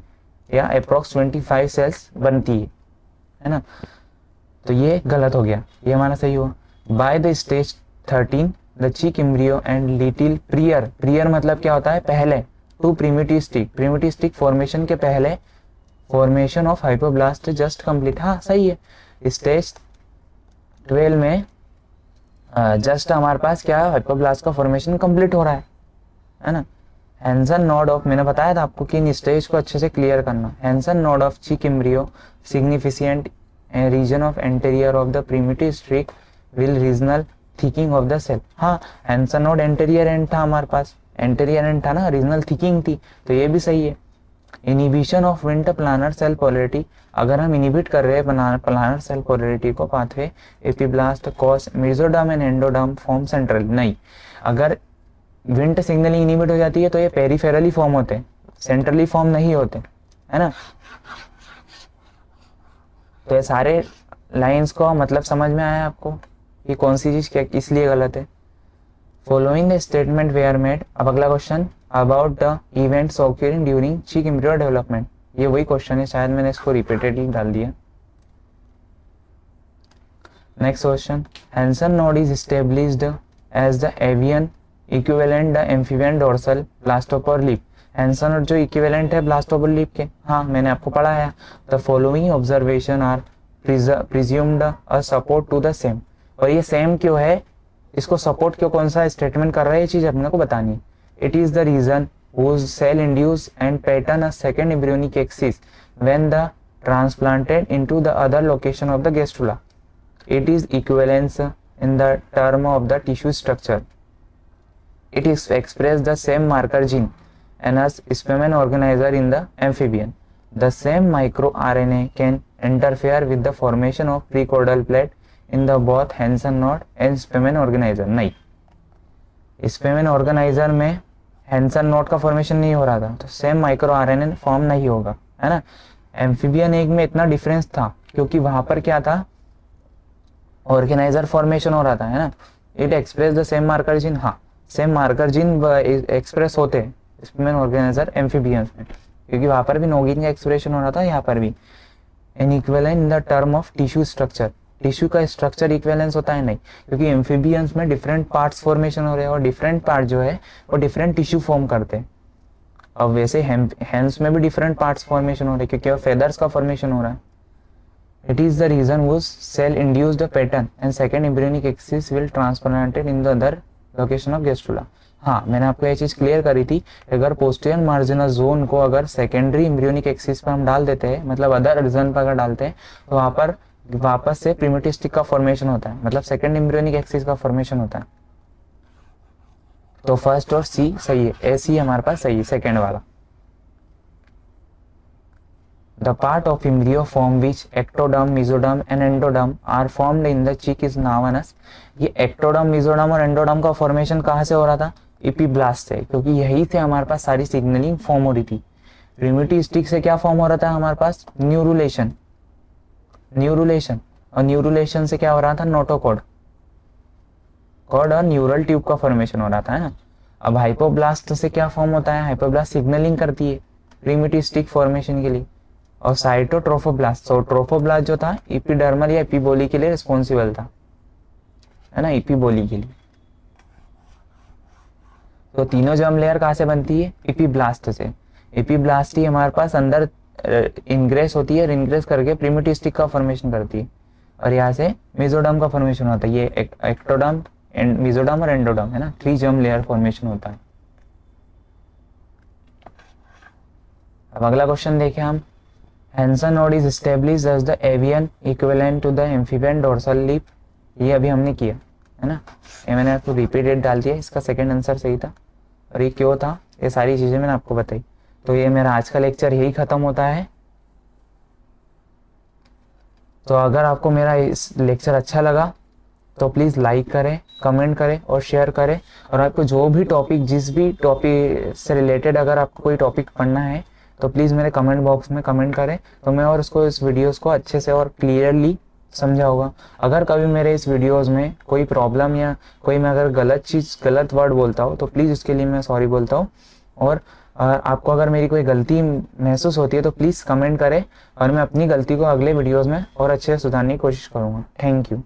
या अप्रोक्स 25 सेल्स बनती है ना। तो ये गलत हो गया, ये हमारा सही हुआ। By the stage 13 the chick embryo and little prior, prior मतलब क्या होता है, पहले, to primitive streak, primitive streak formation के पहले formation of hypoblast just complete. हाँ सही है, स्टेज 12 में जस्ट हमारे पास क्या है, हाइपोब्लास्ट का फॉर्मेशन कंप्लीट हो रहा है ना। हैंसन नोड ऑफ, मैंने बताया था आपको कि इन स्टेज को अच्छे से क्लियर करना। Hensen node of chick embryo significant region of anterior of the primitive streak will regional thickening of the cell. हाँ, हैंसन नोड एंटीरियर एंड था हमारे पास, एंटीरियर एंड था ना, रीजनल थिकिंग थी, तो ये भी सही है। Inhibition of Wnt planar cell polarity, अगर हम इनिबिट कर रहे हैं प्लानर सेल पोलैरिटी को pathway epiblast cause mesoderm and endoderm form central. नहीं, अगर विंट सिग्नलिंग इनिबिट हो जाती है तो ये पेरिफेरली फॉर्म होते हैं, सेंट्रली फॉर्म नहीं होते, है ना। तो ये सारे लाइंस को मतलब समझ में आया आपको कि कौन सी चीज क्या किस लिए गलत है। Following the statement were made, अब अगला question about the events occurring during चिक एम्ब्रियो डेवलपमेंट। ये वही क्वेश्चन है, शायद मैंने इसको रिपीटेडली डाल दिया। Next question, Hensen node is established as the avian equivalent the amphibian dorsal blastopore lip. Hensen node जो इक्विवेलेंट है ब्लास्टोपर लिप के, हाँ मैंने आपको पढ़ाया। The following observation are presumed a support to the same. और ये सेम क्यों है, इसको सपोर्ट क्यों, कौन सा स्टेटमेंट कर रहा है, ये चीज अपने को बतानी है। It is the region whose cell induce and pattern a second embryonic axis when the transplanted into the other location of the gastrula. It is equivalence in the term of the tissue structure. It is express the same marker gene and as Spearman organizer in the amphibian. The same microRNA can interfere with the formation of precaudal plate in the both Hansen knot and Spearman organizer. नहीं, Spearman organizer में हैंसन नोट का फॉर्मेशन नहीं हो रहा था, तो सेम माइक्रो आरएनए फॉर्म नहीं होगा, है ना। एम्फीबियन एग में इतना डिफरेंस था क्योंकि वहां पर क्या था, ऑर्गेनाइजर फॉर्मेशन हो रहा था, है ना। It express the same marker gene, हाँ सेम मार्कर जीन एक्सप्रेस होते हैं स्पेर्मन ऑर्गेनाइजर एम्फीबियंस में, क्योंकि वहां पर भी नोगिन का एक्सप्रेशन हो रहा था, यहाँ पर भी। N equivalent in the term of tissue structure, tissue का स्ट्रक्चर इक्विवेलेंस होता है नहीं, क्योंकि एम्फीबियंस में डिफरेंट पार्ट्स फॉर्मेशन हो रहे हैं और डिफरेंट पार्ट जो है वो डिफरेंट टिश्यू फॉर्म करते हैं। अब वैसे हैंड्स में भी डिफरेंट पार्ट्स फॉर्मेशन हो रहे हैं क्योंकि वो फेदर्स का फॉर्मेशन हो रहा है। It is the region whose cell induced pattern and second embryonic axis will transplanted in the other location of gastrula. हाँ मैंने आपको ये चीज क्लियर करी थी, अगर पोस्टीरियर मार्जिनल जोन को अगर सेकेंडरी एम्ब्रियोनिक एक्सिस पर हम डाल देते हैं, मतलब अदर रीजन पर अगर डालते हैं, तो वहां पर वापस से प्रिमिटिव स्टिक का फॉर्मेशन होता है, मतलब सेकेंड एम्ब्रियोनिक एक्सिस का फॉर्मेशन होता है। तो फर्स्ट और सी सही है, ए सी हमारे पास सही है, सेकेंड वाला। The part of embryo form which ectoderm, mesoderm and endoderm are formed in the chick is known as. ये एक्टोडर्म, मेसोडर्म और एंडोडर्म का फॉर्मेशन कहाँ से हो रहा था, एपिब्लास्ट से, क्योंकि यही से हमारे पास सारी सिग्नलिंग फॉर्म हो रही थी। प्रिमिटिव स्टिक से क्या फॉर्म हो रहा था हमारे पास, न्यूरुलेशन, न्यूरुलेशन, और न्यूरुलेशन से क्या हो रहा था, नोटोकॉर्ड, कॉर्ड और न्यूरल ट्यूब का फॉर्मेशन हो रहा था, है ना। अब हाइपोब्लास्ट से क्या फॉर्म होता है, हाइपोब्लास्ट सिग्नलिंग करती है प्रिमिटिव स्टिक फॉर्मेशन के लिए। और साइटोट्रोफोब्लास्ट, तो ट्रोफोब्लास्ट जो था एपिडर्मल या एपिबोली के लिए रिस्पॉन्सिबल था, है ना, एपिबोली के लिए। तो तीनों जर्म लेयर कहाँ से बनती है, एपिब्लास्ट से। एपिब्लास्ट ही हमारे पास अंदर इनग्रेस होती है और इनग्रेस करके प्रिमिटिव स्टिक का फॉर्मेशन करती है, और यहाँ से मेसोडर्म का फॉर्मेशन होता है। ये एक्टोडर्म, मेसोडर्म और एंडोडर्म, है ना, 3 जर्म लेयर फॉर्मेशन होता है। अब अगला क्वेश्चन देखें हम। Hensen node is established as the avian equivalent to the amphibian dorsal lip. ये अभी हमने किया, है ना, ये मैंने आपको रिपीटेड डाल दिया, इसका सेकंड आंसर सही था। और ये क्यों था, ये सारी चीजें मैंने आपको बताई। तो ये मेरा आज का लेक्चर यही खत्म होता है। तो अगर आपको मेरा इस लेक्चर अच्छा लगा तो प्लीज़ लाइक करें, कमेंट करें और शेयर करें। और आपको जो भी टॉपिक, जिस भी टॉपिक से रिलेटेड अगर आपको कोई टॉपिक पढ़ना है तो प्लीज़ मेरे कमेंट बॉक्स में कमेंट करें, तो मैं और उसको, इस वीडियोस को अच्छे से और क्लियरली समझा होगा। अगर कभी मेरे इस वीडियोस में कोई प्रॉब्लम या कोई मैं अगर गलत चीज़, गलत वर्ड बोलता हूँ तो प्लीज़ उसके लिए मैं सॉरी बोलता हूँ। और आपको अगर मेरी कोई गलती महसूस होती है तो प्लीज़ कमेंट करें, और मैं अपनी गलती को अगले वीडियोस में और अच्छे से सुधारने की कोशिश करूँगा। Thank you.